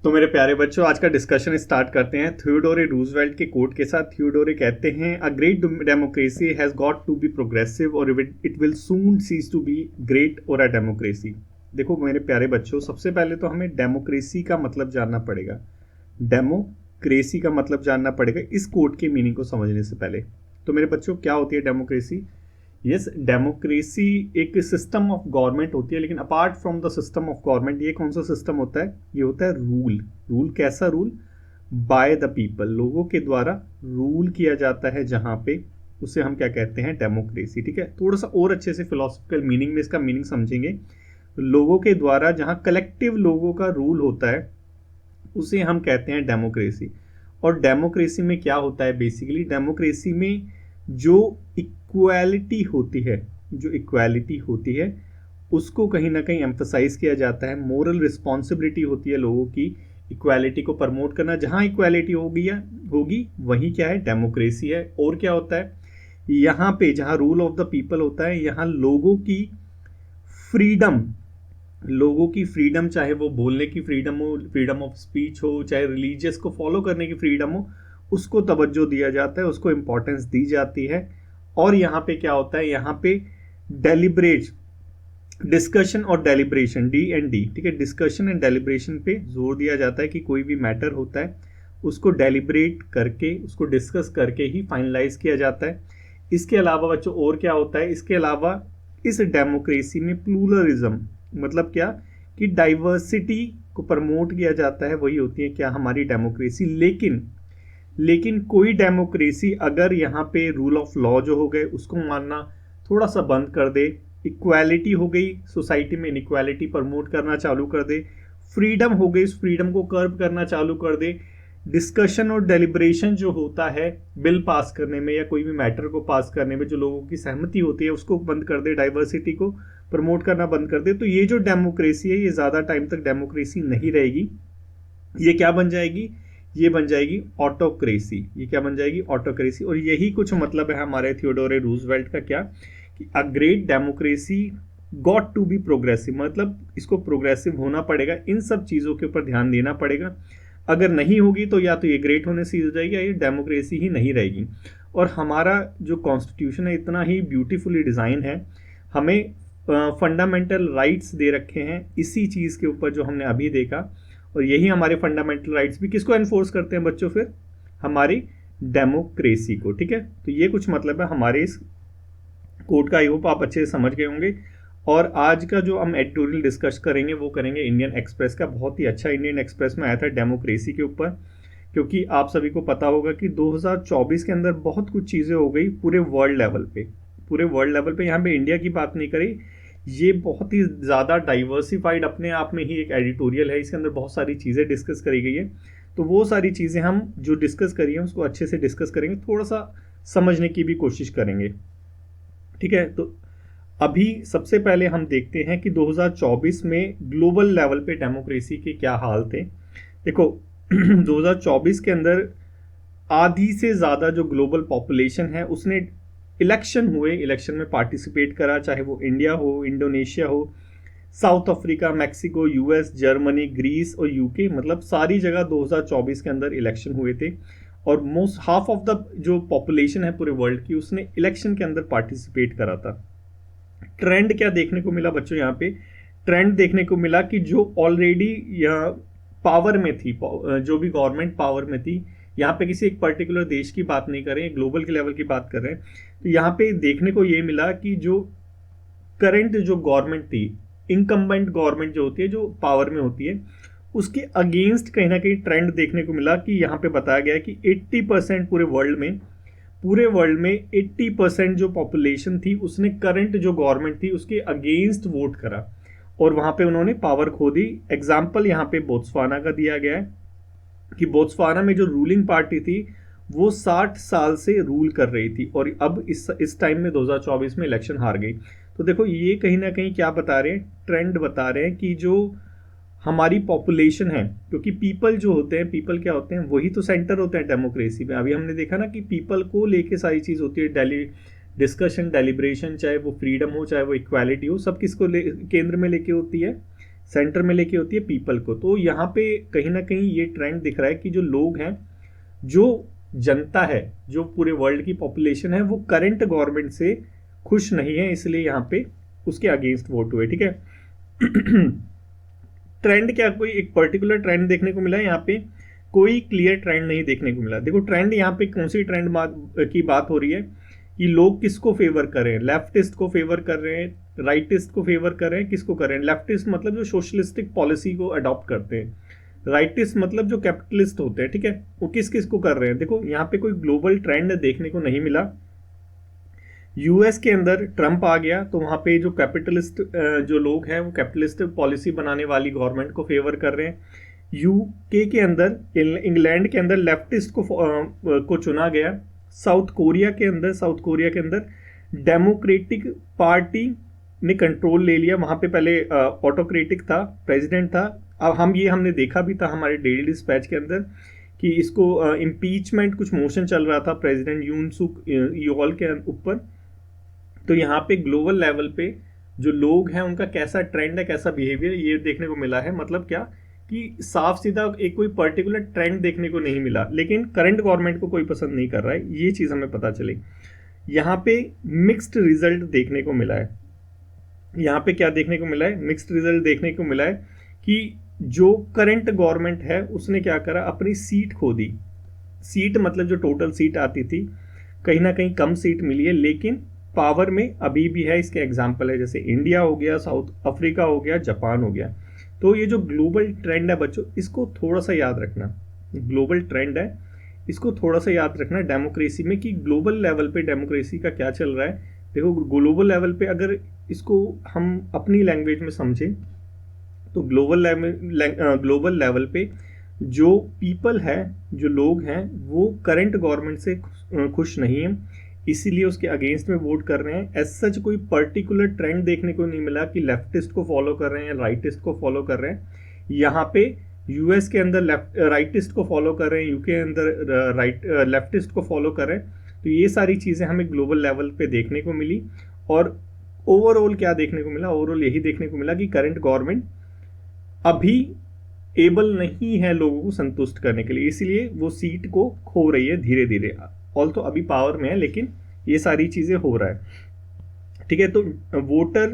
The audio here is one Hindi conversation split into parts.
तो मेरे प्यारे बच्चों, आज का डिस्कशन स्टार्ट करते हैं थियोडोर रूजवेल्ट के कोट के साथ। थियोडोर कहते हैं, a great democracy has got to be progressive or it will soon cease to be great or a democracy. देखो मेरे प्यारे बच्चों, सबसे पहले तो हमें डेमोक्रेसी का मतलब जानना पड़ेगा। डेमोक्रेसी का मतलब जानना पड़ेगा इस कोट के मीनिंग को समझने से पहले। तो मेरे बच्चों, क्या होती है डेमोक्रेसी? यस, डेमोक्रेसी एक सिस्टम ऑफ गवर्नमेंट होती है, लेकिन apart from the system of government ये कौन सा सिस्टम होता है? ये होता है रूल। रूल कैसा रूल? बाय द पीपल, लोगों के द्वारा रूल किया जाता है, जहां पे उसे हम क्या कहते हैं? डेमोक्रेसी। ठीक है, थोड़ा सा और अच्छे से फिलोसफिकल मीनिंग में इसका मीनिंग समझेंगे। लोगों के द्वारा जहां कलेक्टिव लोगों का रूल होता है उसे हम कहते हैं डेमोक्रेसी। और डेमोक्रेसी में क्या होता है? बेसिकली डेमोक्रेसी में जो इक्वालिटी होती है, जो इक्वालिटी होती है उसको कहीं ना कहीं एम्फसाइज किया जाता है। मोरल रिस्पॉन्सिबिलिटी होती है लोगों की इक्वालिटी को प्रमोट करना। जहां इक्वालिटी होगी या होगी वहीं क्या है? डेमोक्रेसी है। और क्या होता है यहाँ पे? जहां रूल ऑफ द पीपल होता है, यहाँ लोगों की फ्रीडम, लोगों की फ्रीडम, चाहे वो बोलने की फ्रीडम हो, फ्रीडम ऑफ स्पीच हो, चाहे रिलीजियस को फॉलो करने की फ्रीडम हो, उसको तवज्जो दिया जाता है, उसको इंपॉर्टेंस दी जाती है। और यहाँ पे क्या होता है? यहाँ पे डेलिब्रेट, डिस्कशन और डेलिब्रेशन, D&D, ठीक है, डिस्कशन एंड डेलिब्रेशन पे जोर दिया जाता है कि कोई भी मैटर होता है उसको डेलिब्रेट करके, उसको डिस्कस करके ही फाइनलाइज किया जाता है। इसके अलावा बच्चों और क्या होता है? इसके अलावा इस डेमोक्रेसी में प्लूरलिज्म, मतलब क्या कि डाइवर्सिटी को प्रमोट किया जाता है, वही होती है क्या? हमारी डेमोक्रेसी। लेकिन कोई डेमोक्रेसी अगर यहाँ पे रूल ऑफ लॉ जो हो गए उसको मानना थोड़ा सा बंद कर दे, इक्वालिटी हो गई सोसाइटी में, इनइक्वालिटी प्रमोट करना चालू कर दे, फ्रीडम हो गई, उस फ्रीडम को कर्व करना चालू कर दे, डिस्कशन और डेलिब्रेशन जो होता है बिल पास करने में या कोई भी मैटर को पास करने में जो लोगों की सहमति होती है उसको बंद कर दे, डाइवर्सिटी को प्रमोट करना बंद कर दे, तो ये जो डेमोक्रेसी है ये ज़्यादा टाइम तक डेमोक्रेसी नहीं रहेगी। ये क्या बन जाएगी? ये बन जाएगी ऑटोक्रेसी। ये क्या बन जाएगी? ऑटोक्रेसी। और यही कुछ मतलब है हमारे थियोडोर रूजवेल्ट का, क्या कि a great democracy got to be progressive, मतलब इसको प्रोग्रेसिव होना पड़ेगा, इन सब चीज़ों के ऊपर ध्यान देना पड़ेगा। अगर नहीं होगी तो या तो ये ग्रेट होने से हो जाएगी या ये डेमोक्रेसी ही नहीं रहेगी। और हमारा जो कॉन्स्टिट्यूशन है इतना ही ब्यूटीफुली डिज़ाइन है, हमें फंडामेंटल राइट्स दे रखे हैं इसी चीज़ के ऊपर जो हमने अभी देखा। और यही हमारे फंडामेंटल राइट्स भी किसको एनफोर्स करते हैं बच्चों? फिर हमारी डेमोक्रेसी को। ठीक है, तो ये कुछ मतलब है हमारे इस कोड का। आई होप आप अच्छे से समझ गए होंगे। और आज का जो हम एडिटोरियल डिस्कस करेंगे वो करेंगे इंडियन एक्सप्रेस का। बहुत ही अच्छा इंडियन एक्सप्रेस में आया था डेमोक्रेसी के ऊपर, क्योंकि आप सभी को पता होगा कि 2024 के अंदर बहुत कुछ चीज़ें हो गई पूरे वर्ल्ड लेवल पे। पूरे वर्ल्ड लेवल पे, यहाँ पे इंडिया की बात नहीं करी, ये बहुत ही ज़्यादा डाइवर्सिफाइड अपने आप में ही एक एडिटोरियल है, इसके अंदर बहुत सारी चीज़ें डिस्कस करी गई है। तो वो सारी चीज़ें हम जो डिस्कस करी हैं उसको अच्छे से डिस्कस करेंगे, थोड़ा सा समझने की भी कोशिश करेंगे। ठीक है, तो अभी सबसे पहले हम देखते हैं कि 2024 में ग्लोबल लेवल पे डेमोक्रेसी के क्या हाल थे। देखो 2024 के अंदर आधी से ज़्यादा जो ग्लोबल पॉपुलेशन है उसने इलेक्शन हुए, इलेक्शन में पार्टिसिपेट करा, चाहे वो इंडिया हो, इंडोनेशिया हो, South Africa, Mexico, US, Germany, Greece और यूके, मतलब सारी जगह 2024 के अंदर इलेक्शन हुए थे। और मोस्ट हाफ ऑफ द जो पॉपुलेशन है पूरे वर्ल्ड की उसने इलेक्शन के अंदर पार्टिसिपेट करा था। ट्रेंड क्या देखने को मिला बच्चों? यहाँ पे ट्रेंड देखने को मिला कि जो ऑलरेडी पावर में थी, जो भी गवर्नमेंट पावर में थी, यहाँ पे किसी एक पर्टिकुलर देश की बात नहीं कर रहे हैं, ग्लोबल के लेवल की बात कर रहे हैं, तो यहाँ पे देखने को ये मिला कि जो करंट जो गवर्नमेंट थी, इनकम्बेंट गवर्नमेंट जो होती है, जो पावर में होती है, उसके अगेंस्ट कहीं ना कहीं ट्रेंड देखने को मिला कि यहाँ पे बताया गया है कि 80% पूरे वर्ल्ड में 80% जो पॉपुलेशन थी उसने करंट जो गवर्नमेंट थी उसके अगेंस्ट वोट करा और वहां पे उन्होंने पावर खो दी। एग्जाम्पल यहाँ पे बोत्सवाना का दिया गया है कि बोत्सवाना में जो रूलिंग पार्टी थी वो 60 साल से रूल कर रही थी और अब इस टाइम में 2024 में इलेक्शन हार गई। तो देखो ये कहीं ना कहीं क्या बता रहे हैं? ट्रेंड बता रहे हैं कि जो हमारी पॉपुलेशन है, क्योंकि पीपल जो होते हैं, पीपल क्या होते हैं? वही तो सेंटर होते हैं डेमोक्रेसी में। अभी हमने देखा ना कि पीपल को लेके सारी चीज़ होती है, डिस्कशन, डेलिब्रेशन, चाहे वो फ्रीडम हो, चाहे वो इक्वालिटी हो, सब किसको केंद्र में लेके होती है? सेंटर में लेके होती है पीपल को। तो यहाँ पे कहीं ना कहीं ये ट्रेंड दिख रहा है कि जो लोग हैं, जो जनता है, जो पूरे वर्ल्ड की पॉपुलेशन है, वो करंट गवर्नमेंट से खुश नहीं है, इसलिए यहाँ पे उसके अगेंस्ट वोट हुए। ठीक है। ट्रेंड क्या, कोई एक पर्टिकुलर ट्रेंड देखने को मिला है यहाँ पे? कोई क्लियर ट्रेंड नहीं देखने को मिला। देखो ट्रेंड यहाँ पे कौन सी ट्रेंड की बात हो रही है कि लोग किसको फेवर कर रहे हैं? लेफ्टिस्ट को फेवर कर रहे हैं, राइटिस्ट को फेवर कर रहे हैं, किसको कर रहे हैं? लेफ्टिस्ट मतलब जो सोशलिस्टिक पॉलिसी को अडॉप्ट करते हैं, राइटिस्ट मतलब जो कैपिटलिस्ट होते हैं। ठीक है, वो किस किस को कर रहे हैं? देखो यहाँ पे कोई ग्लोबल ट्रेंड देखने को नहीं मिला। यूएस के अंदर ट्रंप आ गया तो वहां पे जो कैपिटलिस्ट जो लोग हैं वो कैपिटलिस्ट पॉलिसी बनाने वाली गवर्नमेंट को फेवर कर रहे हैं। यूके के अंदर, इंग्लैंड के अंदर लेफ्टिस्ट को चुना गया। साउथ कोरिया के अंदर डेमोक्रेटिक पार्टी ने कंट्रोल ले लिया। वहां पे पहले ऑटोक्रेटिक था, प्रेसिडेंट था। अब हमने देखा भी था हमारे डेली डिस्पैच के अंदर कि इसको इम्पीचमेंट कुछ मोशन चल रहा था प्रेसिडेंट यून सुक योल के ऊपर। तो यहाँ पे ग्लोबल लेवल पे जो लोग हैं उनका कैसा ट्रेंड है, कैसा बिहेवियर, ये देखने को मिला है। मतलब क्या कि साफ सीधा एक कोई पर्टिकुलर ट्रेंड देखने को नहीं मिला, लेकिन करंट गवर्नमेंट को कोई पसंद नहीं कर रहा है, ये चीज़ हमें पता चली। यहाँ पे मिक्स्ड रिजल्ट देखने को मिला है। यहाँ पे क्या देखने को मिला है? मिक्स्ड रिजल्ट देखने को मिला है कि जो करंट गवर्नमेंट है उसने क्या करा, अपनी सीट खो दी। सीट मतलब जो टोटल सीट आती थी, कहीं ना कहीं कम सीट मिली है, लेकिन पावर में अभी भी है। इसके एग्जाम्पल है जैसे इंडिया हो गया, साउथ अफ्रीका हो गया, जापान हो गया। तो ये जो ग्लोबल ट्रेंड है बच्चों, इसको थोड़ा सा याद रखना। ग्लोबल ट्रेंड है, इसको थोड़ा सा याद रखना डेमोक्रेसी में, कि ग्लोबल लेवल पे डेमोक्रेसी का क्या चल रहा है। देखो ग्लोबल लेवल पे अगर इसको हम अपनी लैंग्वेज में समझें तो ग्लोबल लेवल पे जो पीपल है, जो लोग हैं, वो करंट गवर्नमेंट से खुश नहीं है, इसीलिए उसके अगेंस्ट में वोट कर रहे हैं। एज सच कोई पर्टिकुलर ट्रेंड देखने को नहीं मिला कि लेफ्टिस्ट को फॉलो कर रहे हैं या राइटिस्ट को फॉलो कर रहे हैं। यहाँ पे यूएस के अंदर राइटिस्ट को फॉलो कर रहे हैं, यूके के अंदर लेफ्टिस्ट को फॉलो कर रहे हैं। तो ये सारी चीज़ें हमें ग्लोबल लेवल पे देखने को मिली। और ओवरऑल क्या देखने को मिला? ओवरऑल यही देखने को मिला कि करंट गवर्नमेंट अभी एबल नहीं है लोगों को संतुष्ट करने के लिए, इसीलिए वो सीट को खो रही है धीरे धीरे। ऑल तो अभी पावर में है, लेकिन ये सारी चीज़ें हो रहा है। ठीक है, तो वोटर,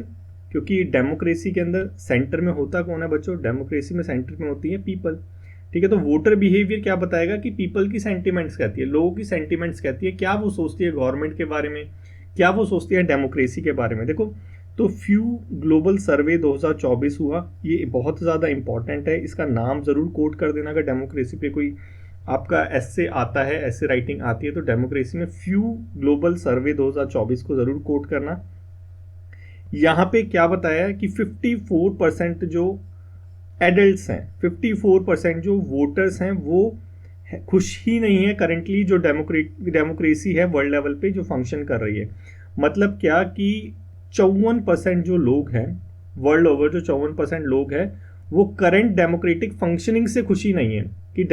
क्योंकि डेमोक्रेसी के अंदर सेंटर में होता कौन है बच्चों? डेमोक्रेसी में सेंटर में होती है पीपल। ठीक है, तो वोटर बिहेवियर क्या बताएगा कि पीपल की सेंटिमेंट्स कहती है, लोगों की सेंटिमेंट्स कहती है, क्या वो सोचती है गवर्नमेंट के बारे में, क्या वो सोचती है डेमोक्रेसी के बारे में। देखो तो फ्यू ग्लोबल सर्वे 2024 हुआ, ये बहुत ज़्यादा इंपॉर्टेंट है, इसका नाम ज़रूर कोट कर देना। अगर डेमोक्रेसी पे कोई आपका ऐसे आता है, ऐसे राइटिंग आती है, तो डेमोक्रेसी में फ्यू ग्लोबल सर्वे 2024 को ज़रूर कोट करना। यहाँ पे क्या बताया है कि 54% जो एडल्ट्स हैं, 54% जो वोटर्स हैं, वो खुश ही नहीं है करेंटली जो डेमोक्रेसी है वर्ल्ड लेवल पे जो फंक्शन कर रही है। मतलब क्या कि 54% जो लोग हैं वर्ल्ड ओवर, जो 54% लोग हैं, वो करंट डेमोक्रेटिक फंक्शनिंग से खुशी नहीं है। कि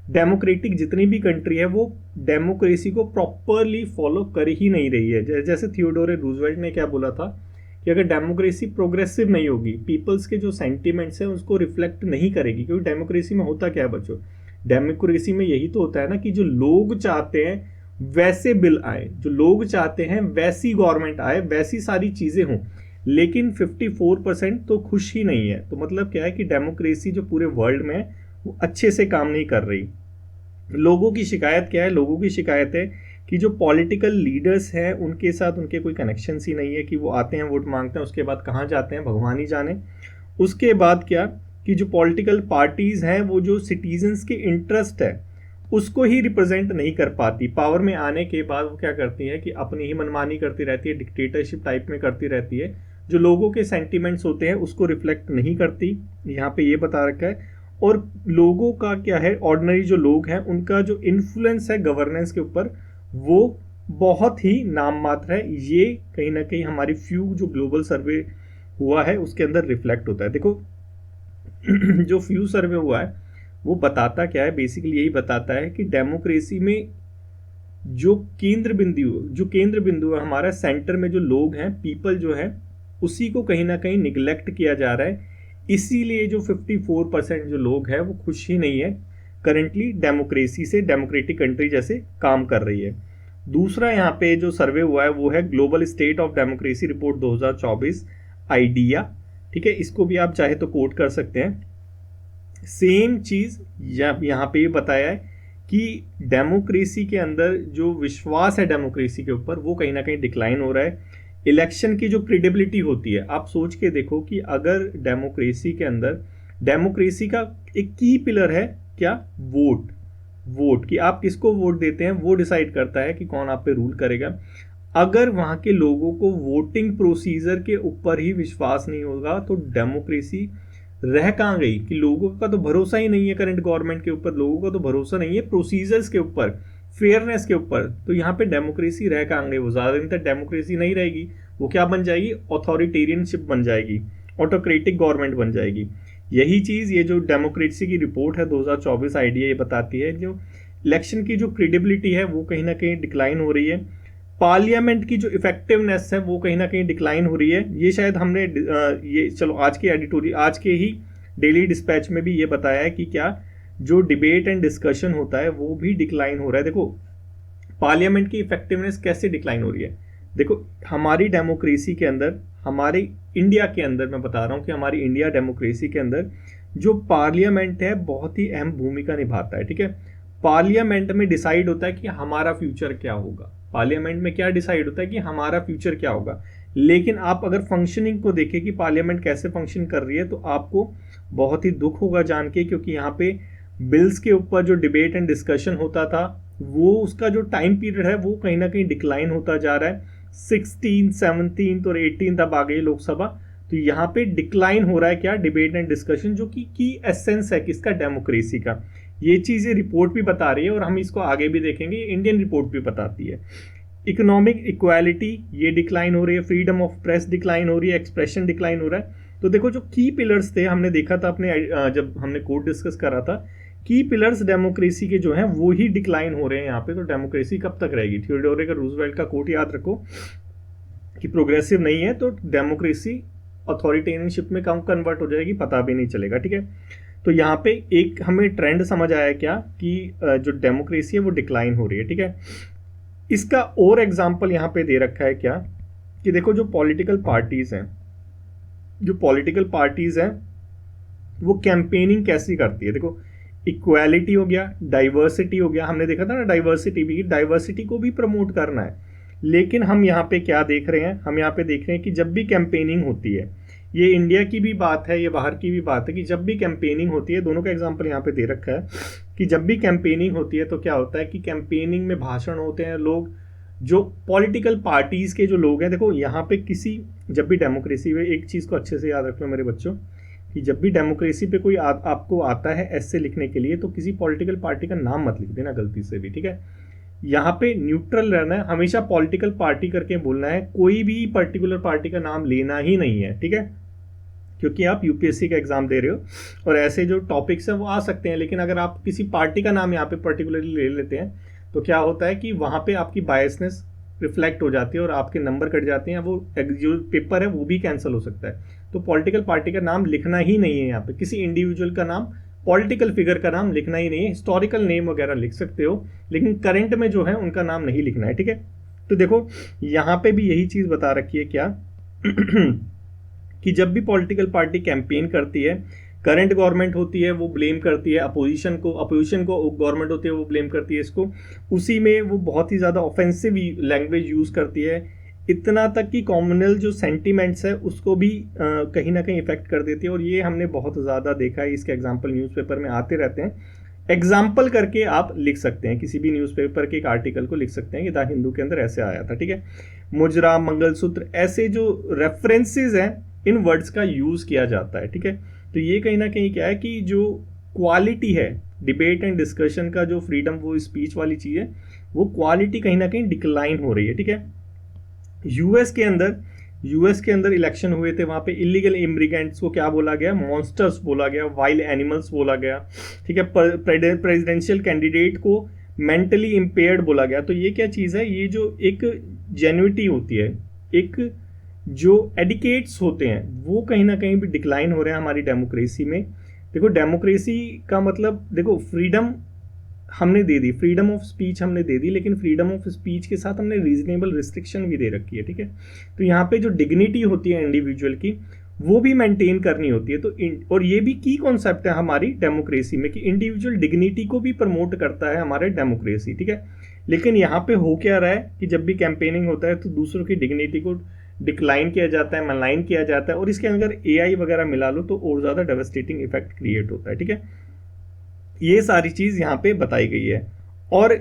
डेमोक्रेटिक जितनी भी कंट्री है वो डेमोक्रेसी को प्रॉपरली फॉलो कर ही नहीं रही है। जैसे थियोडोर रूजवेल्ट ने क्या बोला था कि अगर डेमोक्रेसी प्रोग्रेसिव नहीं होगी, पीपल्स के जो सेंटिमेंट्स हैं उसको रिफ्लेक्ट नहीं करेगी। क्योंकि डेमोक्रेसी में होता क्या है बच्चों? डेमोक्रेसी में यही तो होता है ना कि जो लोग चाहते हैं वैसे बिल आए, जो लोग चाहते हैं वैसी गवर्नमेंट आए, वैसी सारी चीज़ें हों। लेकिन 54% तो खुश ही नहीं है। तो मतलब क्या है कि डेमोक्रेसी जो पूरे वर्ल्ड में है वो अच्छे से काम नहीं कर रही। लोगों की शिकायत क्या है? लोगों की शिकायत है कि जो पॉलिटिकल लीडर्स हैं उनके साथ उनके कोई कनेक्शन ही नहीं है, कि वो आते हैं वोट मांगते हैं, उसके बाद कहाँ जाते हैं भगवान ही जाने। उसके बाद क्या कि जो पॉलिटिकल पार्टीज़ हैं वो जो सिटीजन्स के इंटरेस्ट है उसको ही रिप्रेजेंट नहीं कर पाती। पावर में आने के बाद वो क्या करती है कि अपनी ही मनमानी करती रहती है, डिक्टेटरशिप टाइप में करती रहती है, जो लोगों के सेंटिमेंट्स होते हैं उसको रिफ्लेक्ट नहीं करती। यहाँ पे ये बता रखा है। और लोगों का क्या है, ऑर्डिनरी जो लोग हैं उनका जो इन्फ्लुएंस है गवर्नेंस के ऊपर वो बहुत ही नाम मात्र है। ये कहीं ना कहीं हमारी फ्यू जो ग्लोबल सर्वे हुआ है उसके अंदर रिफ्लेक्ट होता है। देखो जो फ्यू सर्वे हुआ है वो बताता क्या है? बेसिकली यही बताता है कि डेमोक्रेसी में जो केंद्र बिंदु है हमारा, सेंटर में जो लोग हैं, पीपल जो है, उसी को कहीं ना कहीं निगलेक्ट किया जा रहा है। इसीलिए जो 54% जो लोग हैं वो खुश ही नहीं है करंटली डेमोक्रेसी से, डेमोक्रेटिक कंट्री जैसे काम कर रही है। दूसरा यहाँ पे जो सर्वे हुआ है वो है global state of democracy report 2024 idea, ठीक है, इसको भी आप चाहे तो कोट कर सकते हैं। सेम चीज यहाँ पे बताया है कि डेमोक्रेसी के अंदर जो विश्वास है डेमोक्रेसी के ऊपर वो कहीं ना कहीं डिक्लाइन हो रहा है। इलेक्शन की जो क्रेडिबिलिटी होती है, आप सोच के देखो कि अगर डेमोक्रेसी के अंदर, डेमोक्रेसी का एक की पिलर है क्या, वोट। वोट कि आप किसको वोट देते हैं वो डिसाइड करता है कि कौन आप पे रूल करेगा। अगर वहां के लोगों को वोटिंग प्रोसीजर के ऊपर ही विश्वास नहीं होगा तो डेमोक्रेसी रह कहाँ गई, कि लोगों का तो भरोसा ही नहीं है करंट गवर्नमेंट के ऊपर, लोगों का तो भरोसा नहीं है प्रोसीजर्स के ऊपर, फेयरनेस के ऊपर, तो यहाँ पे डेमोक्रेसी रह कहाँ गई। वो ज़्यादा दिन तक डेमोक्रेसी नहीं रहेगी, वो क्या बन जाएगी, ऑथोरिटेरियनशिप बन जाएगी, ऑटोक्रेटिक गवर्नमेंट बन जाएगी। यही चीज़ ये जो डेमोक्रेसी की रिपोर्ट है 2024 आइडिया ये बताती है, जो इलेक्शन की जो क्रेडिबिलिटी है वो कहीं ना कहीं डिक्लाइन हो रही है। पार्लियामेंट की जो इफेक्टिवनेस है वो कहीं ना कहीं डिक्लाइन हो रही है। ये शायद हमने ये चलो आज के एडिटोरियल, आज के ही डेली डिस्पैच में भी ये बताया है कि क्या जो डिबेट एंड डिस्कशन होता है वो भी डिक्लाइन हो रहा है। देखो पार्लियामेंट की इफेक्टिवनेस कैसे डिक्लाइन हो रही है, देखो हमारी डेमोक्रेसी के अंदर, हमारे इंडिया के अंदर मैं बता रहा हूँ कि हमारी इंडिया डेमोक्रेसी के अंदर जो पार्लियामेंट है बहुत ही अहम भूमिका निभाता है, ठीक है। पार्लियामेंट में डिसाइड होता है कि हमारा फ्यूचर क्या होगा, पार्लियामेंट में क्या डिसाइड होता है कि हमारा फ्यूचर क्या होगा। लेकिन आप अगर फंक्शनिंग को देखें कि पार्लियामेंट कैसे फंक्शन कर रही है तो आपको बहुत ही दुख होगा जान के, क्योंकि यहाँ पे बिल्स के ऊपर जो डिबेट एंड डिस्कशन होता था वो उसका जो टाइम पीरियड है वो कहीं ना कहीं डिक्लाइन होता जा रहा है। 16, 17 और 18 तब आ गई लोकसभा, तो यहाँ पे डिक्लाइन हो रहा है क्या, डिबेट एंड डिस्कशन, जो कि की एसेंस है किसका, डेमोक्रेसी का। ये चीज़ ये रिपोर्ट भी बता रही है और हम इसको आगे भी देखेंगे, इंडियन रिपोर्ट भी बताती है। इकोनॉमिक इक्वालिटी ये डिक्लाइन हो रही है, फ्रीडम ऑफ प्रेस डिक्लाइन हो रही है, एक्सप्रेशन डिक्लाइन हो रहा है। तो देखो जो की पिलर्स थे हमने देखा था अपने जब हमने कोड डिस्कस करा था, की पिलर्स डेमोक्रेसी के जो हैं वो ही डिक्लाइन हो रहे हैं यहाँ पे। तो डेमोक्रेसी कब तक रहेगी, थियोडोर रूजवेल्ट का कोट याद रखो कि प्रोग्रेसिव नहीं है तो डेमोक्रेसी अथॉरिटेरियनशिप में कम कन्वर्ट हो जाएगी, पता भी नहीं चलेगा, ठीक है। तो यहाँ पे एक हमें ट्रेंड समझ आया क्या कि जो डेमोक्रेसी है वो डिक्लाइन हो रही है, ठीक है। इसका और एग्जाम्पल यहाँ पे दे रखा है क्या, कि देखो जो पॉलिटिकल पार्टीज हैं, जो पॉलिटिकल पार्टीज हैं वो कैंपेनिंग कैसी करती है। देखो इक्वालिटी हो गया, डाइवर्सिटी हो गया, हमने देखा था ना डाइवर्सिटी को भी प्रमोट करना है। लेकिन हम यहाँ पे क्या देख रहे हैं, हम यहाँ पे देख रहे हैं कि जब भी कैंपेनिंग होती है, ये इंडिया की भी बात है, ये बाहर की भी बात है, कि जब भी कैंपेनिंग होती है, दोनों का एग्जांपल यहाँ पे दे रखा है कि जब भी कैंपेनिंग होती है तो क्या होता है कि कैंपेनिंग में भाषण होते हैं, लोग जो पॉलिटिकल पार्टीज के जो लोग हैं, देखो यहाँ पे किसी, जब भी डेमोक्रेसी में एक चीज़ को अच्छे से याद रख लो मेरे बच्चों, कि जब भी डेमोक्रेसी पे कोई आपको आता है ऐसे लिखने के लिए तो किसी पॉलिटिकल पार्टी का नाम मत लिख देना गलती से भी, ठीक है। यहाँ पे न्यूट्रल रहना है, हमेशा पॉलिटिकल पार्टी करके बोलना है, कोई भी पर्टिकुलर पार्टी का नाम लेना ही नहीं है, ठीक है। क्योंकि आप यूपीएससी का एग्जाम दे रहे हो और ऐसे जो टॉपिक्स हैं वो आ सकते हैं, लेकिन अगर आप किसी पार्टी का नाम यहाँ पे पर्टिकुलरली ले लेते हैं तो क्या होता है कि वहाँ पे आपकी बायसनेस रिफ्लेक्ट हो जाती है और आपके नंबर कट जाते हैं, वो जो पेपर है वो भी कैंसिल हो सकता है। तो पॉलिटिकल पार्टी का नाम लिखना ही नहीं है यहाँ पे, किसी इंडिविजुअल का नाम, पॉलिटिकल फिगर का नाम लिखना ही नहीं है। हिस्टोरिकल नेम वगैरह लिख सकते हो लेकिन करंट में जो है उनका नाम नहीं लिखना है, ठीक है। तो देखो यहाँ पे भी यही चीज़ बता रखी है क्या कि जब भी पॉलिटिकल पार्टी कैंपेन करती है, करंट गवर्नमेंट होती है वो ब्लेम करती है अपोजिशन को गवर्नमेंट होती है वो ब्लेम करती है इसको, उसी में वो बहुत ही ज़्यादा ऑफेंसिव लैंग्वेज यूज़ करती है, इतना तक कि कॉम्युनल जो सेंटीमेंट्स है उसको भी कहीं ना कहीं इफेक्ट कर देती है। और ये हमने बहुत ज़्यादा देखा है, इसके एग्जाम्पल न्यूज़पेपर में आते रहते हैं। एग्जाम्पल करके आप लिख सकते हैं, किसी भी न्यूज़पेपर के एक आर्टिकल को लिख सकते हैं कि द हिंदू के अंदर ऐसे आया था, ठीक है। मुजरा, मंगलसूत्र, ऐसे जो रेफरेंसेस हैं इन वर्ड्स का यूज़ किया जाता है, ठीक है। तो ये कहीं ना कहीं क्या है कि जो क्वालिटी है डिबेट एंड डिस्कशन का, जो फ्रीडम, वो स्पीच वाली चीज़ है, वो क्वालिटी कहीं ना कहीं डिक्लाइन हो रही है, ठीक है। यूएस के अंदर इलेक्शन हुए थे, वहाँ पे इलीगल इमिग्रेंट्स को क्या बोला गया, मॉन्स्टर्स बोला गया, वाइल्ड एनिमल्स बोला गया, ठीक है। प्रेसिडेंशियल कैंडिडेट को मेंटली इम्पेयर्ड बोला गया। तो ये क्या चीज़ है, ये जो एक जेन्युइटी होती है, एक जो एडिकेट्स होते हैं वो कहीं ना कहीं भी डिक्लाइन हो रहे हैं हमारी डेमोक्रेसी में। देखो डेमोक्रेसी का मतलब, देखो फ्रीडम हमने दे दी, फ्रीडम ऑफ स्पीच हमने दे दी, लेकिन फ्रीडम ऑफ स्पीच के साथ हमने रीजनेबल रिस्ट्रिक्शन भी दे रखी है, ठीक है। तो यहाँ पे जो डिग्निटी होती है इंडिविजुअल की वो भी मेंटेन करनी होती है। तो और ये भी की कॉन्सेप्ट है हमारी डेमोक्रेसी में कि इंडिविजुअल डिग्निटी को भी प्रमोट करता है हमारे डेमोक्रेसी, ठीक है। लेकिन यहाँ पे हो क्या रहा है कि जब भी कैंपेनिंग होता है तो दूसरों की डिग्निटी को डिक्लाइन किया जाता है, मलाइन किया जाता है, और इसके अंदर एआई वगैरह मिला लो तो और ज़्यादा डेवस्टेटिंग इफेक्ट क्रिएट होता है, ठीक है। ये सारी चीज़ यहाँ पे बताई गई है। और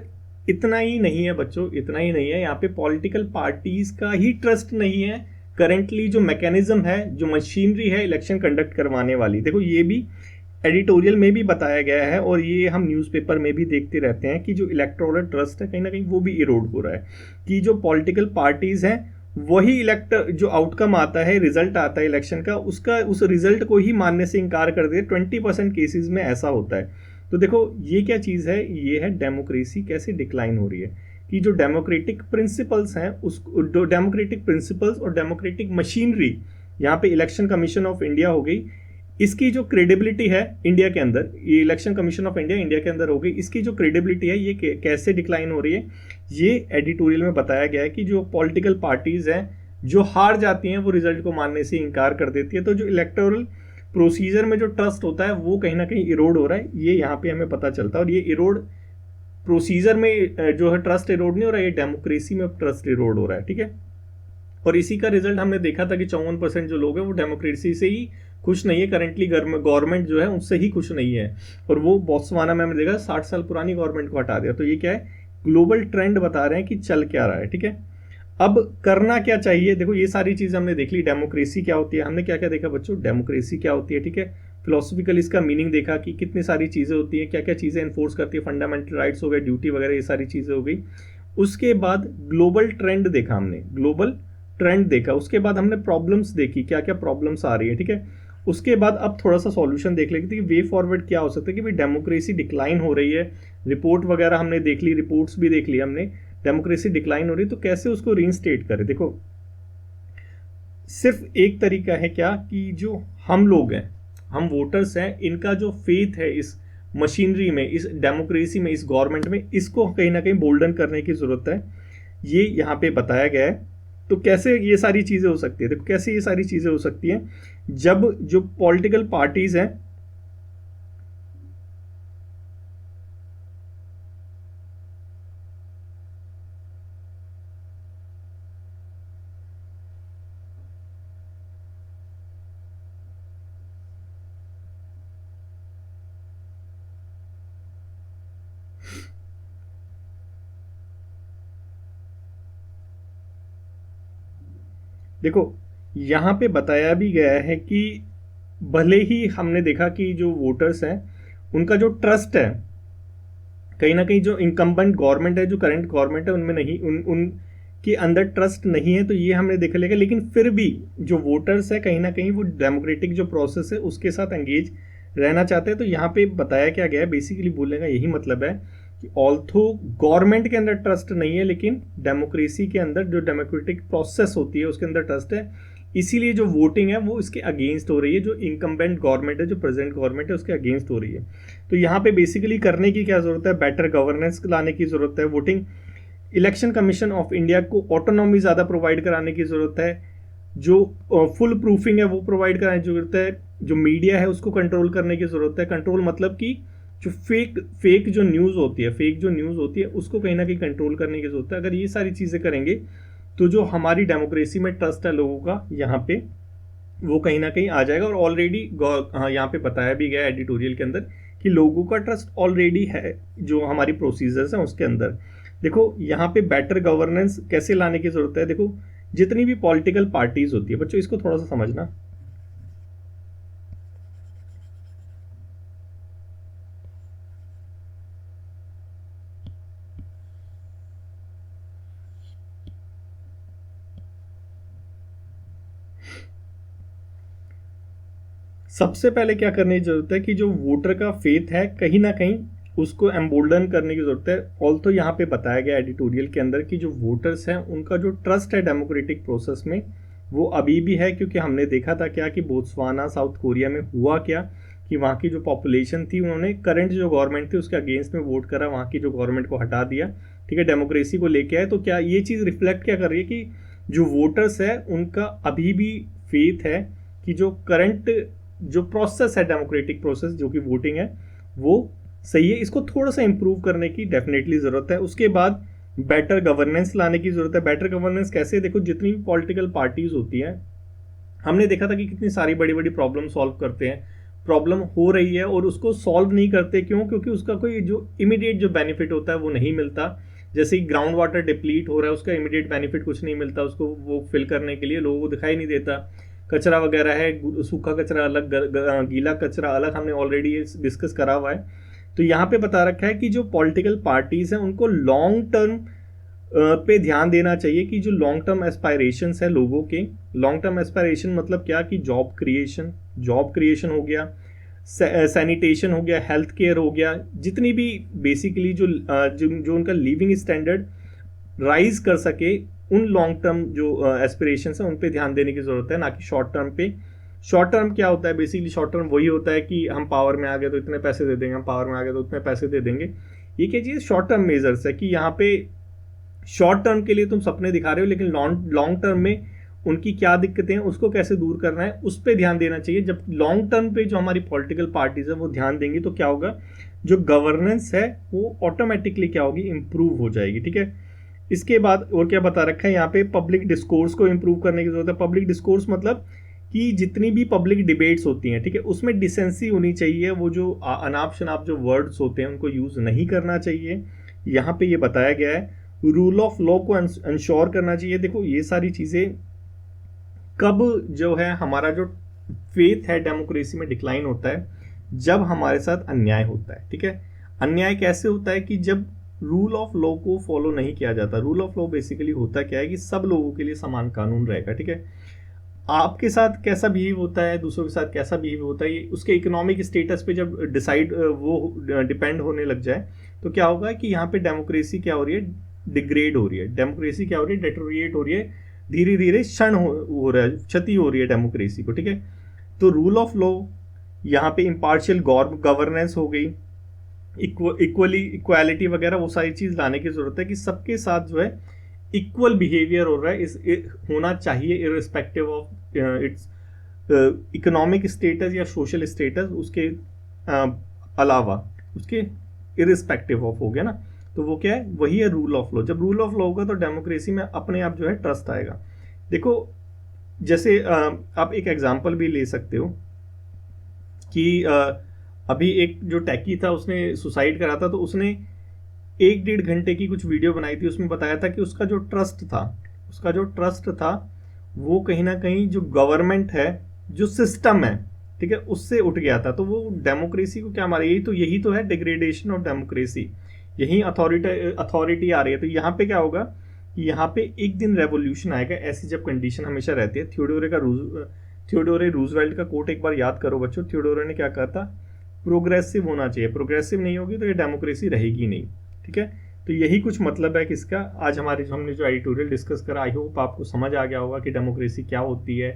इतना ही नहीं है बच्चों, इतना ही नहीं है, यहाँ पे पॉलिटिकल पार्टीज का ही ट्रस्ट नहीं है करेंटली। जो मैकेनिज्म है, जो मशीनरी है इलेक्शन कंडक्ट करवाने वाली, देखो ये भी एडिटोरियल में भी बताया गया है और ये हम न्यूज़पेपर में भी देखते रहते हैं कि जो इलेक्टोरल ट्रस्ट है कहीं ना कहीं वो भी इरोड हो रहा है, कि जो पॉलिटिकल पार्टीज हैं वही जो आउटकम आता है, रिजल्ट आता है इलेक्शन का, उसका उस रिजल्ट को ही मानने से इनकार कर दे। 20% केसेस में ऐसा होता है। तो देखो ये क्या चीज़ है, ये है डेमोक्रेसी कैसे डिक्लाइन हो रही है, कि जो डेमोक्रेटिक प्रिंसिपल्स हैं उस डेमोक्रेटिक प्रिंसिपल्स और डेमोक्रेटिक मशीनरी, यहाँ पे इलेक्शन कमीशन ऑफ इंडिया हो गई, इसकी जो क्रेडिबिलिटी है इंडिया के अंदर, ये election commission of India India के अंदर हो गई, इसकी जो क्रेडिबिलिटी है ये कैसे डिक्लाइन हो रही है, ये एडिटोरियल में बताया गया है कि जो पॉलिटिकल पार्टीज हैं जो हार जाती हैं वो रिजल्ट को मानने से इनकार कर देती है। तो जो इलेक्टोरल प्रोसीजर में जो ट्रस्ट होता है वो कहीं ना कहीं इरोड हो रहा है, ये यहाँ पे हमें पता चलता है। और ये इरोड प्रोसीजर में जो है ट्रस्ट इरोड नहीं हो रहा है, ये डेमोक्रेसी में ट्रस्ट इरोड हो रहा है, ठीक है। और इसी का रिजल्ट हमने देखा था कि 54% जो लोग हैं वो डेमोक्रेसी से ही खुश नहीं है, करेंटली गवर्नमेंट जो है उससे ही खुश नहीं है। और वो बोत्सवाना में हमने देखा 60 साल पुरानी गवर्नमेंट को हटा दिया। तो ये क्या है, ग्लोबल ट्रेंड बता रहे हैं कि चल क्या रहा है, ठीक है। अब करना क्या चाहिए, देखो ये सारी चीज़ हमने देख ली। डेमोक्रेसी क्या होती है, हमने क्या क्या देखा बच्चों, डेमोक्रेसी क्या होती है, ठीक है। फिलोसफिकल इसका मीनिंग देखा कि कितनी सारी चीज़ें होती हैं, क्या क्या चीज़ें इन्फोर्स करती है, फंडामेंटल राइट्स हो गए, ड्यूटी वगैरह, ये सारी चीज़ें हो गई। उसके बाद ग्लोबल ट्रेंड देखा हमने, ग्लोबल ट्रेंड देखा। उसके बाद हमने प्रॉब्लम्स देखी, क्या क्या प्रॉब्लम्स आ रही है, ठीक है। उसके बाद अब थोड़ा सा सॉल्यूशन देख लेते हैं कि वे फॉरवर्ड क्या हो सकता है, कि भाई डेमोक्रेसी डिक्लाइन हो रही है, रिपोर्ट वगैरह हमने देख ली, रिपोर्ट्स भी देख ली हमने, डेमोक्रेसी डिक्लाइन हो रही है, तो कैसे उसको रीइंस्टेट करें। देखो सिर्फ एक तरीका है क्या, कि जो हम लोग हैं, हम वोटर्स हैं, इनका जो फेथ है इस मशीनरी में, इस डेमोक्रेसी में, इस गवर्नमेंट में, इसको कहीं ना कहीं बोल्डन करने की ज़रूरत है। ये यहाँ पे बताया गया है। तो कैसे ये सारी चीज़ें हो सकती है, देखो कैसे ये सारी चीज़ें हो सकती हैं, जब जो पॉलिटिकल पार्टीज हैं देखो यहाँ पे बताया भी गया है कि भले ही हमने देखा कि जो वोटर्स हैं उनका जो ट्रस्ट है कहीं ना कहीं जो इनकम्बेंट गवर्नमेंट है, जो करंट गवर्नमेंट है, उनमें नहीं, उनके अंदर ट्रस्ट नहीं है, तो ये हमने देखा लेगा। लेकिन फिर भी जो वोटर्स है कहीं ना कहीं वो डेमोक्रेटिक जो प्रोसेस है उसके साथ एंगेज रहना चाहते हैं। तो यहाँ पे बताया क्या गया है, बेसिकली बोलने का यही मतलब है कि ऑल्थो गवर्नमेंट के अंदर ट्रस्ट नहीं है, लेकिन डेमोक्रेसी के अंदर जो डेमोक्रेटिक प्रोसेस होती है उसके अंदर ट्रस्ट है। इसीलिए जो वोटिंग है वो इसके अगेंस्ट हो रही है, जो इनकम्बेंट गवर्नमेंट है, जो प्रेजेंट गवर्नमेंट है उसके अगेंस्ट हो रही है। तो यहाँ पे बेसिकली करने की क्या जरूरत है, बेटर गवर्नेंस लाने की जरूरत है। Voting election commission of India को ऑटोनॉमी ज़्यादा प्रोवाइड कराने की ज़रूरत है, जो फुल प्रूफिंग है वो प्रोवाइड कराने की ज़रूरत है, जो मीडिया है उसको कंट्रोल करने की ज़रूरत है। कंट्रोल मतलब कि जो फेक जो न्यूज़ होती है, फेक जो न्यूज़ होती है उसको कहीं ना कहीं कंट्रोल करने की ज़रूरत है। अगर ये सारी चीज़ें करेंगे तो जो हमारी डेमोक्रेसी में ट्रस्ट है लोगों का यहाँ पे, वो कहीं ना कहीं आ जाएगा। और ऑलरेडी यहाँ पे बताया भी गया एडिटोरियल के अंदर कि लोगों का ट्रस्ट ऑलरेडी है जो हमारी प्रोसीजर्स हैं उसके अंदर। देखो यहाँ पे बेटर गवर्नेंस कैसे लाने की जरूरत है, देखो जितनी भी पॉलिटिकल पार्टीज होती है बच्चों, इसको थोड़ा सा समझना। सबसे पहले क्या करने की जरूरत है कि जो वोटर का फेथ है कहीं ना कहीं उसको एम्बोल्डन करने की जरूरत है। ऑल्सो यहाँ पे बताया गया एडिटोरियल के अंदर कि जो वोटर्स हैं उनका जो ट्रस्ट है डेमोक्रेटिक प्रोसेस में वो अभी भी है, क्योंकि हमने देखा था क्या कि बोत्सवाना साउथ कोरिया में हुआ क्या कि वहाँ की जो पॉपुलेशन थी उन्होंने करंट जो गवर्नमेंट थी उसके अगेंस्ट में वोट करा, वहाँ की जो गवर्नमेंट को हटा दिया, ठीक है, डेमोक्रेसी को लेके आए। तो क्या ये चीज़ रिफ्लेक्ट क्या कर रही है कि जो वोटर्स है उनका अभी भी फेथ है कि जो करंट जो प्रोसेस है, डेमोक्रेटिक प्रोसेस जो कि वोटिंग है, वो सही है। इसको थोड़ा सा इंप्रूव करने की डेफिनेटली ज़रूरत है। उसके बाद बेटर गवर्नेंस लाने की ज़रूरत है। बेटर गवर्नेंस कैसे? देखो, जितनी भी पॉलिटिकल पार्टीज होती हैं, हमने देखा था कि कितनी सारी बड़ी बड़ी प्रॉब्लम सॉल्व करते हैं, प्रॉब्लम हो रही है और उसको सॉल्व नहीं करते। क्यों? क्योंकि उसका कोई जो इमीडिएट जो बेनिफिट होता है वो नहीं मिलता। जैसे ही ग्राउंड वाटर डिप्लीट हो रहा है, उसका इमीडिएट बेनिफिट कुछ नहीं मिलता, उसको वो फिल करने के लिए लोगों को दिखाई नहीं देता। कचरा वगैरह है, सूखा कचरा अलग, गीला कचरा अलग, हमने ऑलरेडी ये डिस्कस करा हुआ है। तो यहाँ पे बता रखा है कि जो पॉलिटिकल पार्टीज हैं उनको लॉन्ग टर्म पे ध्यान देना चाहिए कि जो लॉन्ग टर्म एस्पायरेशंस है लोगों के, लॉन्ग टर्म एस्पायरेशन मतलब क्या कि जॉब क्रिएशन हो गया, सैनिटेशन हो गया, हेल्थ केयर हो गया, जितनी भी बेसिकली जो उनका लिविंग स्टैंडर्ड राइज कर सके, उन लॉन्ग टर्म जो एस्पिरेशंस है उन पे ध्यान देने की जरूरत है, ना कि शॉर्ट टर्म पे। शॉर्ट टर्म क्या होता है? बेसिकली शॉर्ट टर्म वही होता है कि हम पावर में आ गए तो इतने पैसे दे देंगे, हम पावर में आ गए तो उतने पैसे दे देंगे। ये क्या चीज़? शॉर्ट टर्म मेजर्स है कि यहाँ पे शॉर्ट टर्म के लिए तुम सपने दिखा रहे हो, लेकिन लॉन्ग टर्म में उनकी क्या दिक्कतें हैं उसको कैसे दूर करना है उस पर ध्यान देना चाहिए। जब लॉन्ग टर्म पे जो हमारी पॉलिटिकल पार्टीज है वो ध्यान देंगी तो क्या होगा, जो गवर्नेंस है वो ऑटोमेटिकली क्या होगी, इंप्रूव हो जाएगी, ठीक है। इसके बाद और क्या बता रखा है यहाँ पे, पब्लिक डिस्कोर्स को इंप्रूव करने की जरूरत है। पब्लिक डिस्कोर्स मतलब कि जितनी भी पब्लिक डिबेट्स होती हैं, ठीक है, उसमें डिसेंसी होनी चाहिए। वो जो अनाप शनाप जो वर्ड्स होते हैं उनको यूज नहीं करना चाहिए, यहाँ पे ये बताया गया है। रूल ऑफ लॉ को इंश्योर करना चाहिए। देखो, ये सारी चीजें कब जो है हमारा जो फेथ है डेमोक्रेसी में डिक्लाइन होता है, जब हमारे साथ अन्याय होता है, ठीक है। अन्याय कैसे होता है? कि जब रूल ऑफ लॉ को फॉलो नहीं किया जाता। रूल ऑफ लॉ बेसिकली होता क्या है कि सब लोगों के लिए समान कानून रहेगा, ठीक है। आपके साथ कैसा बिहेव होता है, दूसरों के साथ कैसा बिहेव होता है, ये उसके इकोनॉमिक स्टेटस पे जब डिसाइड वो डिपेंड होने लग जाए तो क्या होगा कि यहाँ पे डेमोक्रेसी क्या हो रही है, डिग्रेड हो रही है। डेमोक्रेसी क्या हो रही है, डेटोरिएट हो रही है, धीरे धीरे क्षण हो रहा है, क्षति हो रही है डेमोक्रेसी को, ठीक है। तो रूल ऑफ लॉ, यहाँ पे इम्पार्शियल गवर्नेंस हो गई, इक्वालिटी वगैरह, वो सारी चीज लाने की जरूरत है कि सबके साथ जो है इक्वल बिहेवियर हो रहा है, होना चाहिए irrespective of its economic status या सोशल स्टेटस, उसके अलावा, उसके इररिस्पेक्टिव ऑफ हो गया ना। तो वो क्या है, वही है रूल ऑफ लॉ। जब रूल ऑफ लॉ होगा तो डेमोक्रेसी में अपने आप जो है ट्रस्ट आएगा। देखो, जैसे आप एक एग्जांपल भी ले सकते हो कि अभी एक जो टैकी था उसने सुसाइड करा था, तो उसने 1-1.5 घंटे की कुछ वीडियो बनाई थी। उसमें बताया था कि उसका जो ट्रस्ट था वो कहीं ना कहीं जो गवर्नमेंट है, जो सिस्टम है, ठीक है, उससे उठ गया था। तो वो डेमोक्रेसी को क्या मारा, यही तो है डिग्रेडेशन ऑफ डेमोक्रेसी, यही अथॉरिटी आ रही है। तो यहाँ पे क्या होगा, यहाँ पे एक दिन रेवोल्यूशन आएगा। ऐसी जब कंडीशन हमेशा रहती है, थियोडोरे रूजवेल्ट का कोट एक बार याद करो बच्चों। थियोडोरे ने क्या कहा था, प्रोग्रेसिव होना चाहिए, प्रोग्रेसिव नहीं होगी तो ये डेमोक्रेसी रहेगी नहीं, ठीक है। तो यही कुछ मतलब है किसका, आज हमने जो एडिटोरियल डिस्कस करा, आई होप आपको समझ आ गया होगा कि डेमोक्रेसी क्या होती है,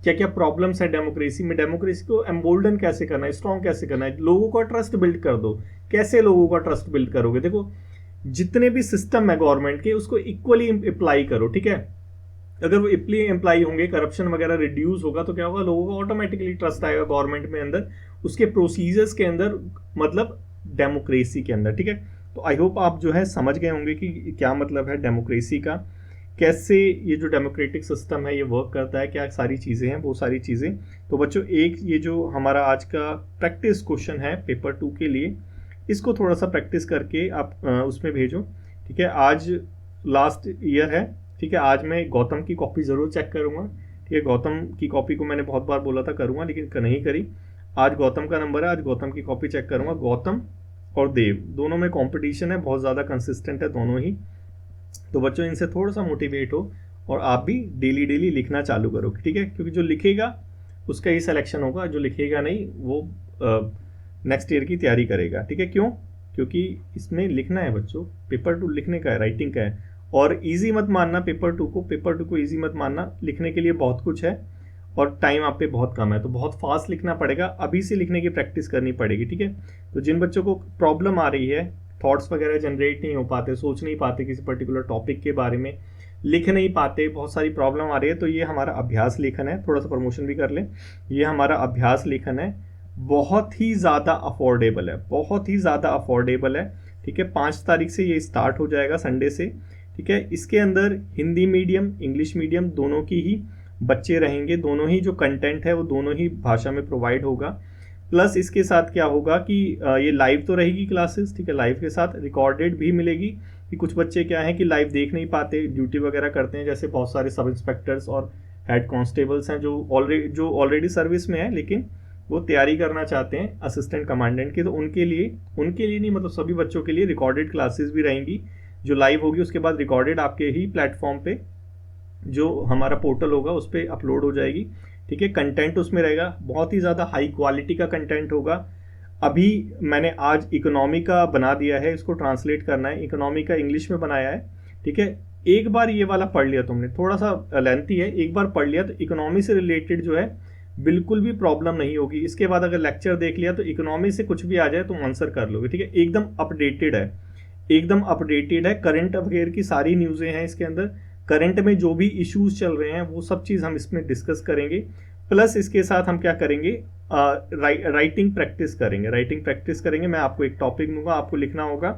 क्या क्या प्रॉब्लम्स है डेमोक्रेसी में, डेमोक्रेसी को एम्बोल्डन कैसे करना है, स्ट्रॉन्ग कैसे करना है, लोगों का ट्रस्ट बिल्ड कर दो। कैसे लोगों का ट्रस्ट बिल्ड करोगे? देखो, जितने भी सिस्टम है गवर्नमेंट के उसको इक्वली अप्लाई करो, ठीक है। अगर वो इक्वली अप्लाई होंगे, करप्शन वगैरह रिड्यूस होगा तो क्या होगा, लोगों को ऑटोमेटिकली ट्रस्ट आएगा गवर्नमेंट में अंदर, उसके प्रोसीजर्स के अंदर, मतलब डेमोक्रेसी के अंदर, ठीक है। तो आई होप आप जो है समझ गए होंगे कि क्या मतलब है डेमोक्रेसी का, कैसे ये जो डेमोक्रेटिक सिस्टम है ये वर्क करता है, क्या सारी चीज़ें हैं, वो सारी चीज़ें। तो बच्चों, एक ये जो हमारा आज का प्रैक्टिस क्वेश्चन है पेपर 2 के लिए, इसको थोड़ा सा प्रैक्टिस करके आप उसमें भेजो, ठीक है। आज लास्ट ईयर है, ठीक है। आज मैं गौतम की कॉपी ज़रूर चेक करूँगा, ठीक है। गौतम की कॉपी को मैंने बहुत बार बोला था करूँगा, लेकिन नहीं करी। आज गौतम का नंबर है, आज गौतम की कॉपी चेक करूँगा। गौतम और देव दोनों में कंपटीशन है, बहुत ज़्यादा कंसिस्टेंट है दोनों ही। तो बच्चों, इनसे थोड़ा सा मोटिवेट हो और आप भी डेली डेली लिखना चालू करो, ठीक है। क्योंकि जो लिखेगा उसका ही सिलेक्शन होगा, जो लिखेगा नहीं वो नेक्स्ट ईयर की तैयारी करेगा, ठीक है। क्यों? क्योंकि इसमें लिखना है बच्चों, पेपर 2 लिखने का है, राइटिंग का है। और इजी मत मानना पेपर 2 को इजी मत मानना, लिखने के लिए बहुत कुछ है और टाइम आप पे बहुत कम है, तो बहुत फास्ट लिखना पड़ेगा, अभी से लिखने की प्रैक्टिस करनी पड़ेगी, ठीक है। तो जिन बच्चों को प्रॉब्लम आ रही है, थॉट्स वगैरह जनरेट नहीं हो पाते, सोच नहीं पाते किसी पर्टिकुलर टॉपिक के बारे में, लिख नहीं पाते, बहुत सारी प्रॉब्लम आ रही है, तो ये हमारा अभ्यास लेखन है, थोड़ा सा प्रमोशन भी कर लें, ये हमारा अभ्यास लेखन है, बहुत ही ज़्यादा अफोर्डेबल है, बहुत ही ज़्यादा अफोर्डेबल है, ठीक है। 5 तारीख से ये स्टार्ट हो जाएगा, संडे से, ठीक है। इसके अंदर हिंदी मीडियम, इंग्लिश मीडियम दोनों की ही बच्चे रहेंगे, दोनों ही जो कंटेंट है वो दोनों ही भाषा में प्रोवाइड होगा। प्लस इसके साथ क्या होगा कि ये लाइव तो रहेगी क्लासेस, ठीक है, लाइव के साथ रिकॉर्डेड भी मिलेगी, कि कुछ बच्चे क्या है कि लाइव देख नहीं पाते, ड्यूटी वगैरह करते हैं, जैसे बहुत सारे सब इंस्पेक्टर्स और हेड कांस्टेबल्स हैं जो ऑलरेडी सर्विस में है, लेकिन वो तैयारी करना चाहते हैं असिस्टेंट कमांडेंट की, तो उनके लिए नहीं, मतलब सभी बच्चों के लिए रिकॉर्डेड क्लासेस भी रहेंगी, जो लाइव होगी उसके बाद रिकॉर्डेड आपके ही प्लेटफॉर्म पे जो हमारा पोर्टल होगा उस पर अपलोड हो जाएगी, ठीक है। कंटेंट उसमें रहेगा, बहुत ही ज़्यादा हाई क्वालिटी का कंटेंट होगा। अभी मैंने आज इकोनॉमी का बना दिया है, इसको ट्रांसलेट करना है, इकोनॉमी का इंग्लिश में बनाया है, ठीक है। एक बार ये वाला पढ़ लिया तुमने, थोड़ा सा लेंथी है, एक बार पढ़ लिया तो इकोनॉमी से रिलेटेड जो है बिल्कुल भी प्रॉब्लम नहीं होगी। इसके बाद अगर लेक्चर देख लिया तो इकोनॉमी से कुछ भी आ जाए तुम आंसर कर लोगे, ठीक है। एकदम अपडेटेड है, एकदम अपडेटेड है, करंट अफेयर की सारी न्यूज़ें हैं इसके अंदर, करंट में जो भी इश्यूज चल रहे हैं वो सब चीज़ हम इसमें डिस्कस करेंगे। प्लस इसके साथ हम क्या करेंगे, राइटिंग प्रैक्टिस करेंगे, मैं आपको एक टॉपिक दूंगा, आपको लिखना होगा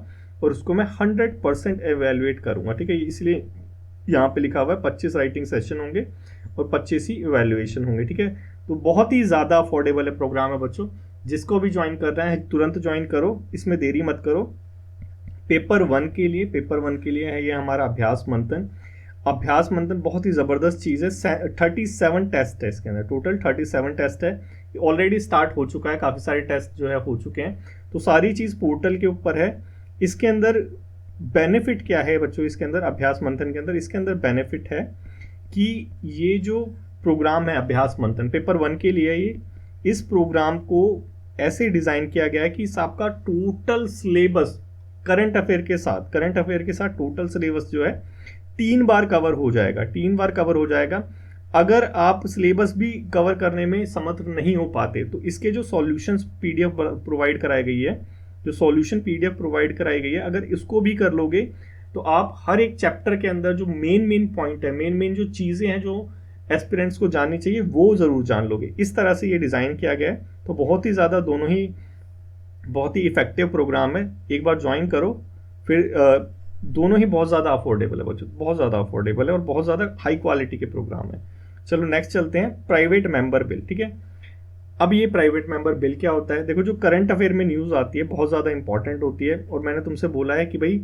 और उसको मैं 100% एवेल्युएट करूंगा, ठीक है। इसलिए यहाँ पे लिखा हुआ है 25 राइटिंग सेशन होंगे और 25 ही इवैल्यूएशन होंगे, ठीक है। तो बहुत ही ज़्यादा अफोर्डेबल है प्रोग्राम है बच्चों, जिसको भी ज्वाइन कर रहे हैं तुरंत ज्वाइन करो, इसमें देरी मत करो। पेपर 1 के लिए है ये हमारा अभ्यास मंथन बहुत ही ज़बरदस्त चीज़ है। 37 टेस्ट है इसके अंदर, टोटल 37 टेस्ट है, ऑलरेडी स्टार्ट हो चुका है, काफ़ी सारे टेस्ट जो है हो चुके हैं, तो सारी चीज़ पोर्टल के ऊपर है। इसके अंदर बेनिफिट क्या है बच्चों, इसके अंदर अभ्यास मंथन के अंदर इसके अंदर बेनिफिट है कि ये जो प्रोग्राम है अभ्यास मंथन पेपर 1 के लिए, ये इस प्रोग्राम को ऐसे डिज़ाइन किया गया है कि आपका टोटल सिलेबस करंट अफेयर के साथ टोटल सिलेबस जो है 3 बार कवर हो जाएगा। अगर आप सिलेबस भी कवर करने में समर्थ नहीं हो पाते तो इसके जो सॉल्यूशंस पीडीएफ प्रोवाइड कराई गई है, अगर इसको भी कर लोगे तो आप हर एक चैप्टर के अंदर जो मेन पॉइंट है, मेन जो चीज़ें हैं जो एस्पिरेंट्स को जाननी चाहिए वो ज़रूर जान लोगे। इस तरह से ये डिज़ाइन किया गया है, तो बहुत ही ज़्यादा दोनों ही बहुत ही इफेक्टिव प्रोग्राम है, एक बार ज्वाइन करो। फिर दोनों ही बहुत ज़्यादा अफोर्डेबल है बच्चों, बहुत ज़्यादा अफोर्डेबल है और बहुत ज़्यादा हाई क्वालिटी के प्रोग्राम है। चलो नेक्स्ट चलते हैं, प्राइवेट मेंबर बिल, ठीक है। अब ये प्राइवेट मेंबर बिल क्या होता है, देखो जो करंट अफेयर में न्यूज़ आती है बहुत ज़्यादा इंपॉर्टेंट होती है, और मैंने तुमसे बोला है कि भाई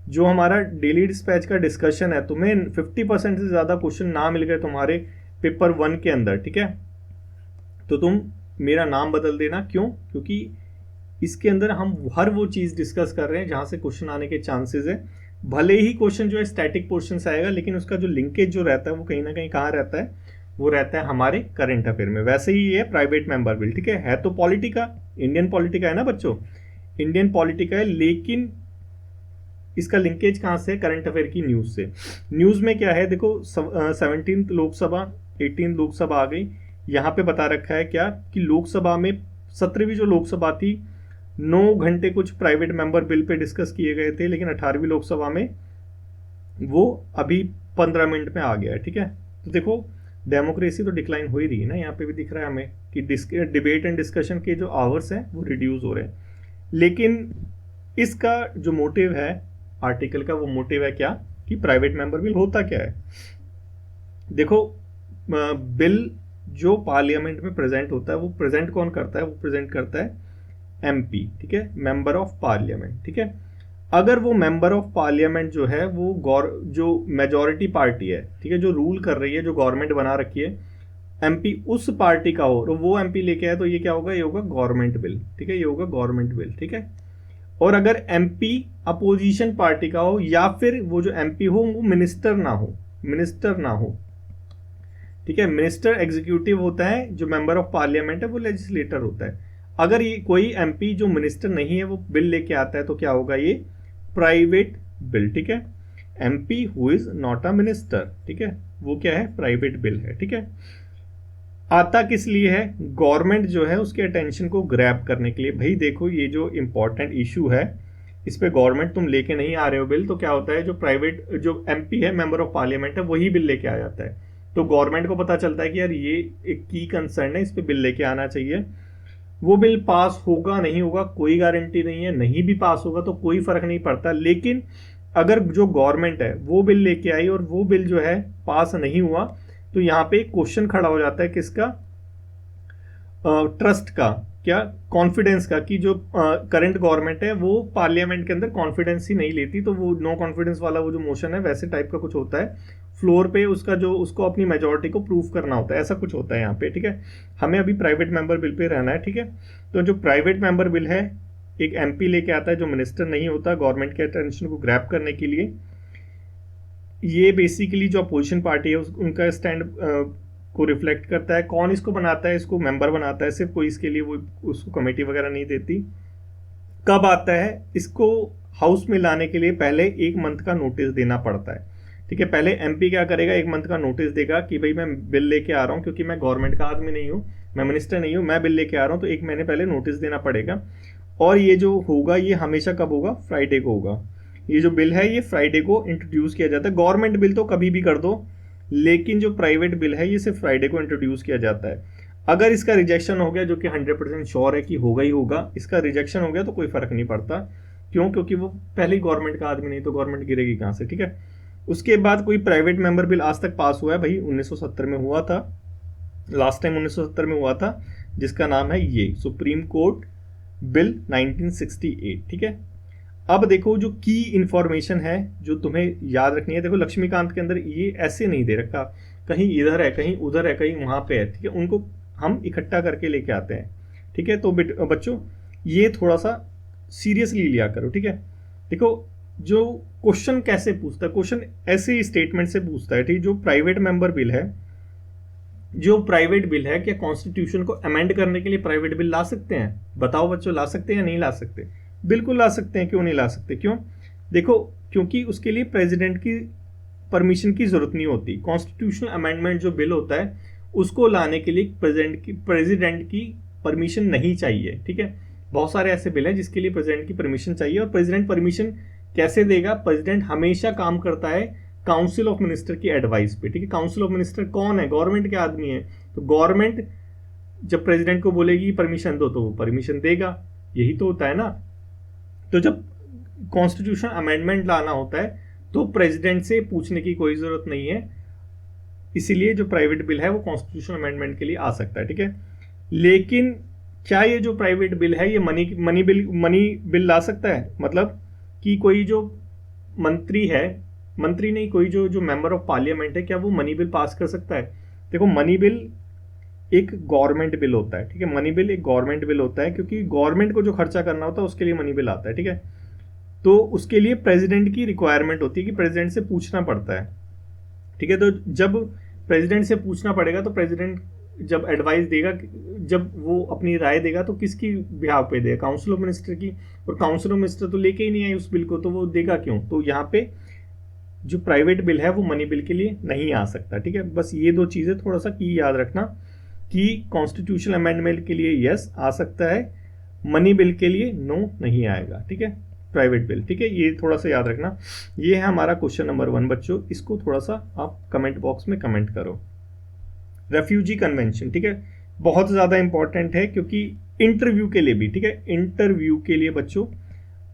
जो हमारा डेली डिस्पैच का डिस्कशन है, तुम्हें 50% से ज़्यादा क्वेश्चन ना मिल गए तुम्हारे पेपर 1 के अंदर, ठीक है, तो तुम मेरा नाम बदल देना। क्यों? क्योंकि इसके अंदर हम हर वो चीज़ डिस्कस कर रहे हैं जहाँ से क्वेश्चन आने के चांसेस है। भले ही क्वेश्चन जो है स्टैटिक पोर्शन से आएगा, लेकिन उसका जो लिंकेज जो रहता है वो कहीं ना कहीं कहाँ रहता है, वो रहता है हमारे करंट अफेयर में। वैसे ही ये प्राइवेट मेंबर बिल, ठीक है तो पॉलिटी का, इंडियन पॉलिटी का है ना बच्चों, इंडियन पॉलिटी का है, लेकिन इसका लिंकेज कहाँ से है, करंट अफेयर की न्यूज़ से। न्यूज़ में क्या है, देखो 17th लोकसभा 18 लोकसभा आ गई, यहाँ पे बता रखा है क्या कि लोकसभा में 17वीं जो लोकसभा थी 9 घंटे कुछ private member bill pay discuss किए गए थे, लेकिन 18वीं लोकसभा में वो अभी 15 मिनट में आ गया है, ठीक है। तो देखो डेमोक्रेसी तो डिक्लाइन हो ही रही है ना, यहाँ पे भी दिख रहा है हमें कि डिबेट एंड डिस्कशन के जो आवर्स हैं वो रिड्यूस हो रहे हैं। लेकिन इसका जो मोटिव है आर्टिकल का, वो मोटिव है क्या कि प्राइवेट मेंबर बिल होता क्या है। देखो बिल जो पार्लियामेंट में प्रेजेंट होता है वो प्रेजेंट कौन करता है, वो प्रेजेंट करता है एमपी, ठीक है, मेंबर ऑफ पार्लियामेंट, ठीक है। अगर वो मेंबर ऑफ पार्लियामेंट जो है वो जो मेजॉरिटी पार्टी है, ठीक है, जो रूल कर रही है, जो गवर्नमेंट बना रखी है, एमपी उस पार्टी का हो और वो एमपी लेके आए तो ये क्या होगा, ये होगा गवर्नमेंट बिल, ठीक है, ये होगा गवर्नमेंट बिल, ठीक है। और अगर एमपी अपोजिशन पार्टी का हो या फिर वो जो एमपी हो वो मिनिस्टर ना हो, ठीक है, मिनिस्टर एग्जीक्यूटिव होता है, जो मेंबर ऑफ पार्लियामेंट है वो लेजिस्लेटर होता है। अगर ये कोई एमपी जो मिनिस्टर नहीं है वो बिल लेके आता है तो क्या होगा, ये प्राइवेट बिल, ठीक है। MP who is not a minister, ठीक है, वो क्या है, प्राइवेट बिल है, ठीक है। आता किस लिए है, गवर्नमेंट जो है उसके अटेंशन को ग्रैब करने के लिए। भाई देखो ये जो इंपॉर्टेंट इशू है इस पे गवर्नमेंट तुम लेके नहीं आ रहे हो बिल, तो क्या होता है, जो प्राइवेट जो एमपी है, मेंबर ऑफ पार्लियामेंट है, वही बिल लेके आ जाता है। तो गवर्नमेंट को पता चलता है कि यार ये एक की कंसर्न है, इस पे बिल लेके आना चाहिए। वो बिल पास होगा नहीं होगा कोई गारंटी नहीं है, नहीं भी पास होगा तो कोई फर्क नहीं पड़ता, लेकिन अगर जो गवर्नमेंट है वो बिल लेके आई और वो बिल जो है पास नहीं हुआ, तो यहाँ पे क्वेश्चन खड़ा हो जाता है किसका, ट्रस्ट का, क्या, कॉन्फिडेंस का, कि जो करंट गवर्नमेंट है वो पार्लियामेंट के अंदर कॉन्फिडेंस ही नहीं लेती, तो वो नो कॉन्फिडेंस वाला वो जो मोशन है वैसे टाइप का कुछ होता है, फ्लोर पे उसका जो उसको अपनी मेजोरिटी को प्रूव करना होता है, ऐसा कुछ होता है यहाँ पे, ठीक है। हमें अभी प्राइवेट मेंबर बिल पे रहना है, ठीक है। तो जो प्राइवेट मेंबर बिल है एक एमपी लेके आता है जो मिनिस्टर नहीं होता, गवर्नमेंट के अटेंशन को ग्रैब करने के लिए। ये बेसिकली जो अपोजिशन पार्टी है उनका स्टैंड को रिफ्लेक्ट करता है। कौन इसको बनाता है, इसको मेंबर बनाता है, सिर्फ कोई इसके लिए वो उसको कमेटी वगैरह नहीं देती। कब आता है, इसको हाउस में लाने के लिए पहले 1 मंथ का नोटिस देना पड़ता है, ठीक है। पहले एमपी क्या करेगा, 1 मंथ का नोटिस देगा कि भाई मैं बिल लेके आ रहा हूँ, क्योंकि मैं गवर्नमेंट का आदमी नहीं हूँ, मैं मिनिस्टर नहीं हूँ, मैं बिल लेके आ रहा हूँ, तो 1 महीने पहले नोटिस देना पड़ेगा। और ये जो होगा ये हमेशा कब होगा, फ्राइडे को होगा। ये जो बिल है ये फ्राइडे को इंट्रोड्यूस किया जाता है। गवर्नमेंट बिल तो कभी भी कर दो, लेकिन जो प्राइवेट बिल है ये सिर्फ फ्राइडे को इंट्रोड्यूस किया जाता है। अगर इसका रिजेक्शन हो गया, जो कि 100% श्योर है कि होगा ही होगा, इसका रिजेक्शन हो गया तो कोई फर्क नहीं पड़ता। क्यों, क्योंकि वो पहले ही गवर्नमेंट का आदमी नहीं, तो गवर्नमेंट गिरेगी कहाँ से, ठीक है। उसके बाद कोई प्राइवेट मेंबर बिल आज तक पास हुआ है भाई, 1970 में हुआ था, लास्ट टाइम 1970 में हुआ था, जिसका नाम है ये सुप्रीम कोर्ट बिल 1968, ठीक है। अब देखो जो की इंफॉर्मेशन है जो तुम्हें याद रखनी है, देखो लक्ष्मीकांत के अंदर ये ऐसे नहीं दे रखा, कहीं इधर है, कहीं उधर है, कहीं वहां पे है, ठीक है। उनको हम इकट्ठा करके लेके आते हैं, ठीक है। तो बच्चों ये थोड़ा सा सीरियसली लिया करो, ठीक है। देखो जो क्वेश्चन कैसे पूछता है, क्वेश्चन ऐसे स्टेटमेंट से पूछता है, ठीक। जो प्राइवेट मेंबर बिल है, जो प्राइवेट बिल है, क्या कॉन्स्टिट्यूशन को अमेंड करने के लिए प्राइवेट बिल ला सकते हैं, बताओ बच्चों, ला सकते हैं या नहीं ला सकते, बिल्कुल ला सकते हैं, क्यों नहीं ला सकते, क्यों, देखो क्योंकि उसके लिए प्रेसिडेंट की परमिशन की जरूरत नहीं होती। कॉन्स्टिट्यूशनल अमेंडमेंट जो बिल होता है उसको लाने के लिए प्रेसिडेंट की परमिशन नहीं चाहिए, ठीक है। बहुत सारे ऐसे बिल हैं जिसके लिए प्रेसिडेंट की परमिशन चाहिए, और प्रेसिडेंट परमिशन कैसे देगा, प्रेसिडेंट हमेशा काम करता है काउंसिल ऑफ मिनिस्टर की एडवाइस पे, ठीक है। काउंसिल ऑफ मिनिस्टर कौन है, गवर्नमेंट के आदमी है, तो गवर्नमेंट जब प्रेसिडेंट को बोलेगी परमिशन दो तो वो परमिशन देगा, यही तो होता है ना। तो जब कॉन्स्टिट्यूशन अमेंडमेंट लाना होता है तो प्रेसिडेंट से पूछने की कोई जरूरत नहीं है, इसीलिए जो प्राइवेट बिल है वो कॉन्स्टिट्यूशन अमेंडमेंट के लिए आ सकता है, ठीक है। लेकिन क्या ये जो प्राइवेट बिल है ये मनी बिल ला सकता है, मतलब कि कोई जो मंत्री है, मंत्री नहीं, कोई जो मेंबर ऑफ पार्लियामेंट है, क्या वो मनी बिल पास कर सकता है। देखो मनी बिल एक गवर्नमेंट बिल होता है, ठीक है। मनी बिल एक गवर्नमेंट बिल होता है, क्योंकि गवर्नमेंट को जो खर्चा करना होता है उसके लिए मनी बिल आता है, ठीक है। तो उसके लिए प्रेसिडेंट की रिक्वायरमेंट होती है कि प्रेसिडेंट से पूछना पड़ता है, ठीक है। तो जब प्रेसिडेंट से पूछना पड़ेगा तो प्रेसिडेंट जब एडवाइस देगा, जब वो अपनी राय देगा तो किसकी बिहाव पे देगा, काउंसिल ऑफ मिनिस्टर की, और काउंसिल ऑफ मिनिस्टर तो लेके ही नहीं आई उस बिल को, तो वो देगा क्यों। तो यहाँ पे जो प्राइवेट बिल है वो मनी बिल के लिए नहीं आ सकता, ठीक है। बस ये 2 चीजें थोड़ा सा की याद रखना कि कॉन्स्टिट्यूशनल अमेंडमेंट के लिए यस आ सकता है, मनी बिल के लिए नो नहीं आएगा, ठीक है, प्राइवेट बिल, ठीक है। ये थोड़ा सा याद रखना। ये है हमारा क्वेश्चन नंबर 1 बच्चों, इसको थोड़ा सा आप कमेंट बॉक्स में कमेंट करो। रेफ्यूजी कन्वेंशन, ठीक है, बहुत ज़्यादा इंपॉर्टेंट है, क्योंकि इंटरव्यू के लिए भी, ठीक है, इंटरव्यू के लिए बच्चों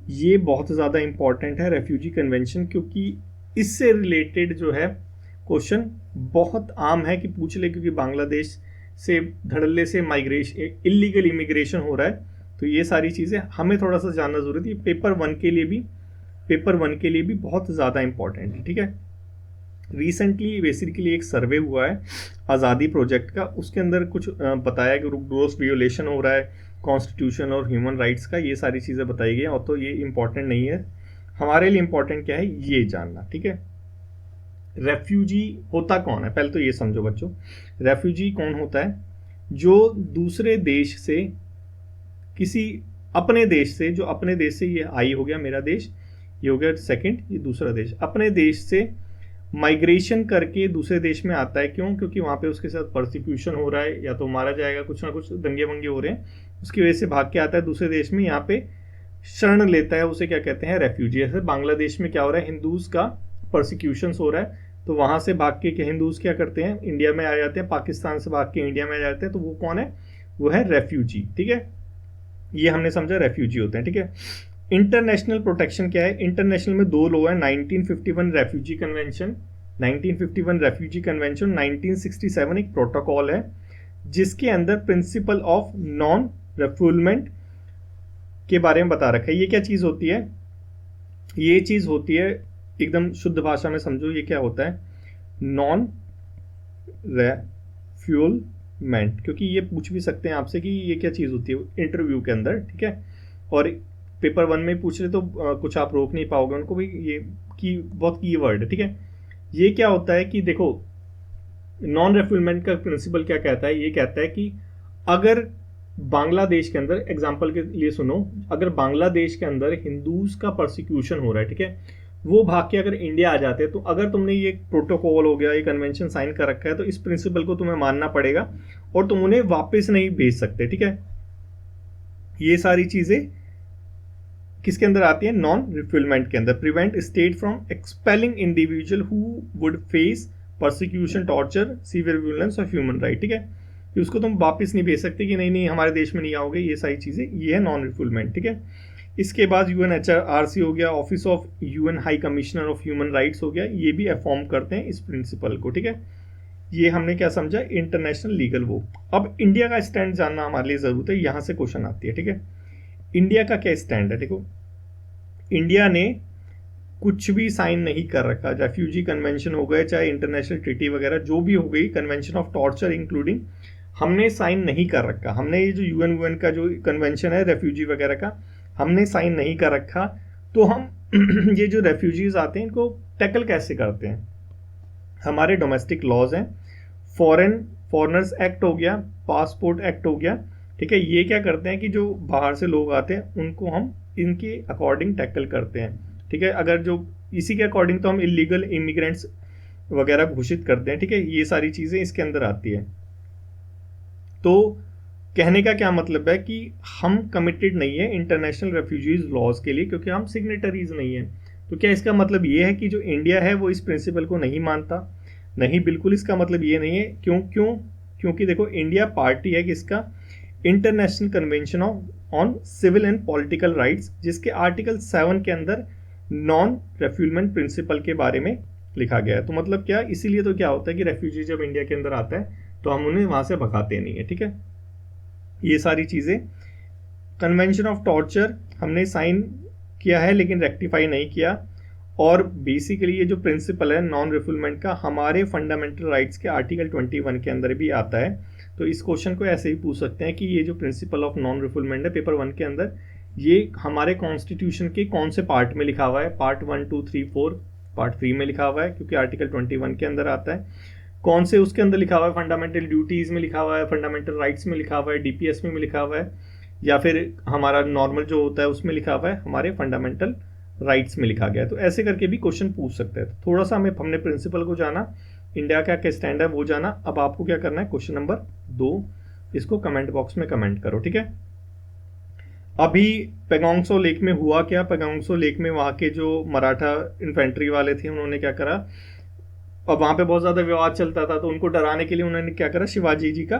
ये बहुत ज़्यादा इंपॉर्टेंट है रेफ्यूजी कन्वेंशन, क्योंकि इससे रिलेटेड जो है क्वेश्चन बहुत आम है कि पूछ ले, क्योंकि बांग्लादेश से धड़ल्ले से माइग्रेशन, इलीगल इमिग्रेशन हो रहा है, तो ये सारी चीज़ें हमें थोड़ा सा जानना जरूरी है। पेपर 1 के लिए भी बहुत ज़्यादा इंपॉर्टेंट है, ठीक है। रिसेंटली बेसिकली एक सर्वे हुआ है आज़ादी प्रोजेक्ट का, उसके अंदर कुछ बताया कि ग्रोस वियोलेशन हो रहा है कॉन्स्टिट्यूशन और ह्यूमन राइट्स का, ये सारी चीज़ें बताई गई हैं। और तो ये इंपॉर्टेंट नहीं है हमारे लिए, इंपॉर्टेंट क्या है ये जानना, ठीक है। रेफ्यूजी होता कौन है, पहले तो ये समझो बच्चों, रेफ्यूजी कौन होता है, जो दूसरे देश से, किसी अपने देश से, जो अपने देश से ये आई हो गया मेरा देश, ये हो गया सेकंड, ये दूसरा देश अपने देश से माइग्रेशन करके दूसरे देश में आता है। क्यों? क्योंकि वहाँ पे उसके साथ परसिक्यूशन हो रहा है, या तो मारा जाएगा, कुछ ना कुछ दंगे वंगे हो रहे हैं, उसकी वजह से भाग के आता है दूसरे देश में, यहाँ पे शरण लेता है, उसे क्या कहते हैं, रेफ्यूजी। जैसे बांग्लादेश में क्या हो रहा है, हिंदूज का परसिक्यूशन हो रहा है, तो वहाँ से भाग के हिंदूज क्या करते हैं, इंडिया में आ जाते हैं, पाकिस्तान से भाग के इंडिया में आ जाते हैं, तो वो कौन है, वो है रेफ्यूजी। ठीक है, ये हमने समझा रेफ्यूजी होते हैं। ठीक है, इंटरनेशनल प्रोटेक्शन क्या है? इंटरनेशनल में दो लॉ है, 1951 रेफ्यूजी कन्वेंशन, 1951 रेफ्यूजी कन्वेंशन, 1967 एक प्रोटोकॉल है जिसके अंदर प्रिंसिपल ऑफ नॉन रेफुलमेंट के बारे में बता रखा है। ये क्या चीज होती है? ये चीज होती है, एकदम शुद्ध भाषा में समझो, ये क्या होता है, नॉन रेफ्यूलमेंट। क्योंकि ये पूछ भी सकते हैं आपसे कि ये क्या चीज होती है इंटरव्यू के अंदर। ठीक है, और पेपर 1 में पूछ रहे तो कुछ आप रोक नहीं पाओगे उनको भी, ये की बहुत की वर्ड है। ठीक है, ये क्या होता है कि देखो, नॉन रेफुलमेंट का प्रिंसिपल क्या कहता है, ये कहता है कि अगर बांग्लादेश के अंदर, एग्जाम्पल के लिए सुनो, अगर बांग्लादेश के अंदर हिंदूज का परसिक्यूशन हो रहा है, ठीक है, वो भाग के अगर इंडिया आ जाते हैं, तो अगर तुमने ये प्रोटोकॉल हो गया, ये कन्वेंशन साइन कर रखा है, तो इस प्रिंसिपल को तुम्हें मानना पड़ेगा और तुम उन्हें वापस नहीं भेज सकते। ठीक है, ये सारी चीजें किसके अंदर आती है, नॉन रिफुलमेंट के अंदर। Prevent state from expelling individual who would face persecution, torture, severe violence of human right. ठीक है, कि उसको तुम वापस नहीं भेज सकते कि नहीं नहीं हमारे देश में नहीं आओगे, ये सारी चीजें, ये है नॉन रिफुलमेंट। ठीक है, इसके बाद UNHRC हो गया, office of UN high commissioner of human rights हो गया, ये भी अफॉर्म करते हैं इस प्रिंसिपल को। ठीक है, ये हमने क्या समझा, इंटरनेशनल लीगल वो। अब इंडिया का स्टैंड जानना हमारे लिए जरूरत है, यहां से क्वेश्चन आती है। ठीक है, इंडिया का क्या स्टैंड है? देखो, इंडिया ने कुछ भी साइन नहीं कर रखा, रेफ्यूजी कन्वेंशन हो गए, चाहे इंटरनेशनल ट्रीटी वगैरह जो भी हो गई, कन्वेंशन ऑफ टॉर्चर इंक्लूडिंग, हमने साइन नहीं कर रखा। हमने ये जो UN का जो कन्वेंशन है रेफ्यूजी वगैरह का, हमने साइन नहीं कर रखा। तो हम ये जो रेफ्यूजीज आते हैं इनको टैकल कैसे करते हैं? हमारे डोमेस्टिक लॉज हैं, फॉरेनर्स एक्ट हो गया, पासपोर्ट एक्ट हो गया। ठीक है, ये क्या करते हैं कि जो बाहर से लोग आते हैं उनको हम इनके अकॉर्डिंग टैकल करते हैं। ठीक है, अगर जो इसी के अकॉर्डिंग तो हम इलीगल इमिग्रेंट्स वगैरह घोषित करते हैं। ठीक है, ये सारी चीजें इसके अंदर आती है। तो कहने का क्या मतलब है कि हम कमिटेड नहीं है इंटरनेशनल रेफ्यूजीज लॉज के लिए, क्योंकि हम सिग्नेटरीज नहीं है। तो क्या इसका मतलब ये है कि जो इंडिया है वो इस प्रिंसिपल को नहीं मानता? नहीं, बिल्कुल इसका मतलब ये नहीं है। क्योंकि देखो, इंडिया पार्टी है किसका, international convention on civil and political rights, जिसके आर्टिकल 7 के अंदर नॉन रेफ्यूलमेंट प्रिंसिपल के बारे में लिखा गया है। तो मतलब क्या, इसीलिए तो क्या होता है कि रेफ्यूजी जब इंडिया के अंदर आता है तो हम उन्हें वहां से भगाते नहीं है। ठीक है, ये सारी चीजें। कन्वेंशन ऑफ टॉर्चर हमने साइन किया है लेकिन रेक्टिफाई नहीं किया। और बेसिकली ये जो प्रिंसिपल है नॉन रिफुलमेंट का, हमारे फंडामेंटल राइट्स के आर्टिकल 21 के अंदर भी आता है। तो इस क्वेश्चन को ऐसे ही पूछ सकते हैं कि ये जो प्रिंसिपल ऑफ नॉन रिफुलमेंट है पेपर 1 के अंदर, ये हमारे कॉन्स्टिट्यूशन के कौन से पार्ट में लिखा हुआ है? पार्ट 1, 2, 3, 4, पार्ट 3 में लिखा हुआ है, क्योंकि आर्टिकल 21 के अंदर आता है। कौन से उसके अंदर लिखा हुआ है? फंडामेंटल ड्यूटीज में लिखा हुआ है, फंडामेंटल राइट्स में लिखा हुआ है, DPS में लिखा हुआ है, या फिर हमारा नॉर्मल जो होता है उसमें लिखा हुआ है, हमारे फंडामेंटल राइट्स में लिखा गया है। तो ऐसे करके भी क्वेश्चन पूछ सकते हैं। तो थोड़ा सा हमने प्रिंसिपल को जाना, इंडिया का क्या स्टैंड है वो जाना। अब आपको क्या करना है, क्वेश्चन नंबर 2 इसको कमेंट बॉक्स में कमेंट करो। ठीक है, अभी पेगोंगसो लेक में हुआ क्या? पेगोंगसो लेक में वहां के जो मराठा इन्फेंट्री वाले थे उन्होंने क्या करा, और वहां पे बहुत ज्यादा विवाद चलता था, तो उनको डराने के लिए उन्होंने क्या करा, शिवाजी जी का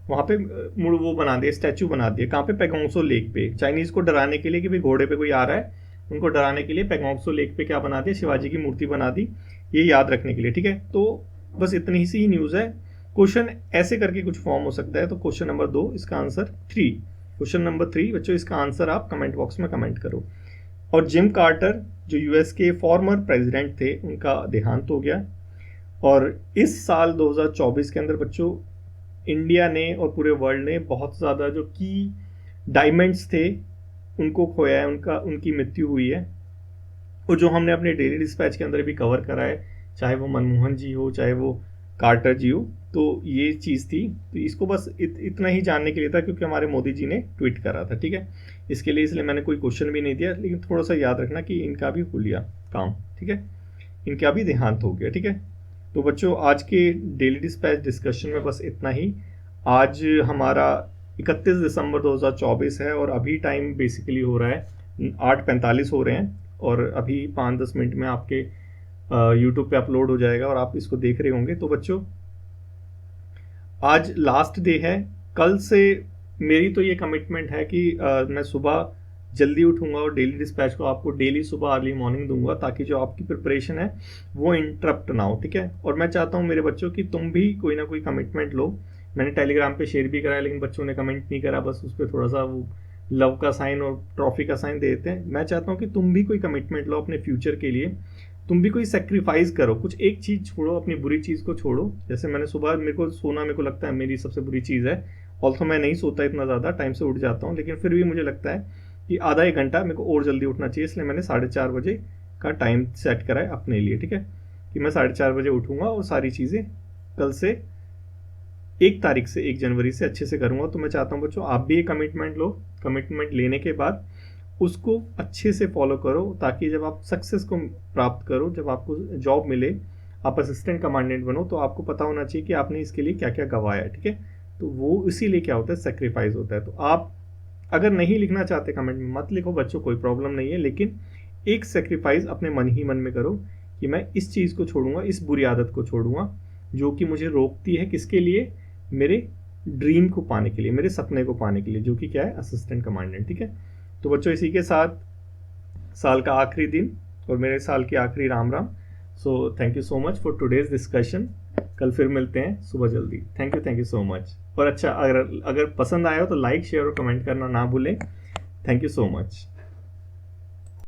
वहां पे मुड़ वो बना दिया, स्टैचू बना दिया। कहाँ पे? पेगोंगसो लेक पे। चाइनीज को डराने के लिए कि भाई घोड़े पे कोई आ रहा है, उनको डराने के लिए पेगोंगसो लेक पे क्या बना दिया, शिवाजी की मूर्ति बना दी, ये याद रखने के लिए। ठीक है, तो बस इतनी सी ही न्यूज है। क्वेश्चन ऐसे करके कुछ फॉर्म हो सकता है। तो क्वेश्चन नंबर 2 इसका आंसर 3, क्वेश्चन नंबर 3 बच्चों, इसका आंसर आप कमेंट बॉक्स में कमेंट करो। और जिम कार्टर जो US के फॉर्मर प्रेसिडेंट थे, उनका देहांत हो गया। और इस साल 2024 के अंदर बच्चों इंडिया ने और पूरे वर्ल्ड ने बहुत ज़्यादा जो की डायमंड्स थे उनको खोया है, उनकी मृत्यु हुई है। और जो हमने अपने डेली डिस्पैच के अंदर भी कवर करा है, चाहे वो मनमोहन जी हो, चाहे वो कार्टर जी हो, तो ये चीज़ थी, तो इसको बस इतना ही जानने के लिए था, क्योंकि हमारे मोदी जी ने ट्वीट करा था, ठीक है। इसके लिए इसलिए मैंने कोई क्वेश्चन भी नहीं दिया, लेकिन थोड़ा सा याद रखना कि इनका भी हो लिया काम, ठीक है, इनका भी देहांत हो गया, ठीक है। तो बच्चों आज के डेली डिस्पैच डिस्कशन में बस इतना ही। आज हमारा 31 दिसंबर 2024 है और अभी टाइम बेसिकली हो रहा है 8:45 हो रहे हैं, और अभी 5-10 मिनट में आपके यूट्यूब पे अपलोड हो जाएगा और आप इसको देख रहे होंगे। तो बच्चों आज लास्ट डे है, कल से मेरी तो ये कमिटमेंट है कि मैं सुबह जल्दी उठूंगा और डेली डिस्पैच को आपको डेली सुबह अर्ली मॉर्निंग दूंगा, ताकि जो आपकी प्रिपरेशन है वो इंटरप्ट ना हो, ठीक है। और मैं चाहता हूँ मेरे बच्चों की तुम भी कोई ना कोई कमिटमेंट लो। मैंने टेलीग्राम पे शेयर भी कराया, लेकिन बच्चों ने कमेंट नहीं करा, बस उस पर थोड़ा सा वो लव का साइन और ट्रॉफी का साइन देते हैं। मैं चाहता हूँ कि तुम भी कोई कमिटमेंट लो अपने फ्यूचर के लिए, तुम भी कोई सेक्रीफाइस करो, कुछ एक चीज़ छोड़ो, अपनी बुरी चीज़ को छोड़ो। जैसे मैंने सुबह, मेरे को सोना मेरे को लगता है मेरी सबसे बुरी चीज़ है, ऑल्सो मैं नहीं सोता इतना ज़्यादा, टाइम से उठ जाता हूँ, लेकिन फिर भी मुझे लगता है कि आधा एक घंटा मेरे को और जल्दी उठना चाहिए, इसलिए मैंने 4:30 बजे का टाइम सेट करा है अपने लिए, ठीक है, कि मैं 4:30 बजे उठूँगा और सारी चीज़ें कल से 1 तारीख से 1 जनवरी से अच्छे से करूँगा। तो मैं चाहता हूँ बच्चों आप भी एक कमिटमेंट लो, कमिटमेंट लेने के बाद उसको अच्छे से फॉलो करो, ताकि जब आप सक्सेस को प्राप्त करो, जब आपको जॉब मिले, आप असिस्टेंट कमांडेंट बनो, तो आपको पता होना चाहिए कि आपने इसके लिए क्या क्या गंवाया है, ठीक है। तो वो इसीलिए क्या होता है, सेक्रीफाइस होता है। तो आप अगर नहीं लिखना चाहते कमेंट में मत लिखो बच्चों, कोई प्रॉब्लम नहीं है, लेकिन एक सेक्रीफाइस अपने मन ही मन में करो कि मैं इस चीज़ को छोड़ूंगा, इस बुरी आदत को छोड़ूंगा जो कि मुझे रोकती है, किसके लिए, मेरे ड्रीम को पाने के लिए, मेरे सपने को पाने के लिए, जो कि क्या है, असिस्टेंट कमांडेंट, ठीक है। तो बच्चों इसी के साथ साल का आखिरी दिन और मेरे साल की आखिरी Ram Ram. So thank you so much for today's discussion. कल फिर मिलते हैं सुबह जल्दी। Thank you so much. और अच्छा, अगर पसंद आया हो तो लाइक शेयर और कमेंट करना ना भूलें। Thank you so much.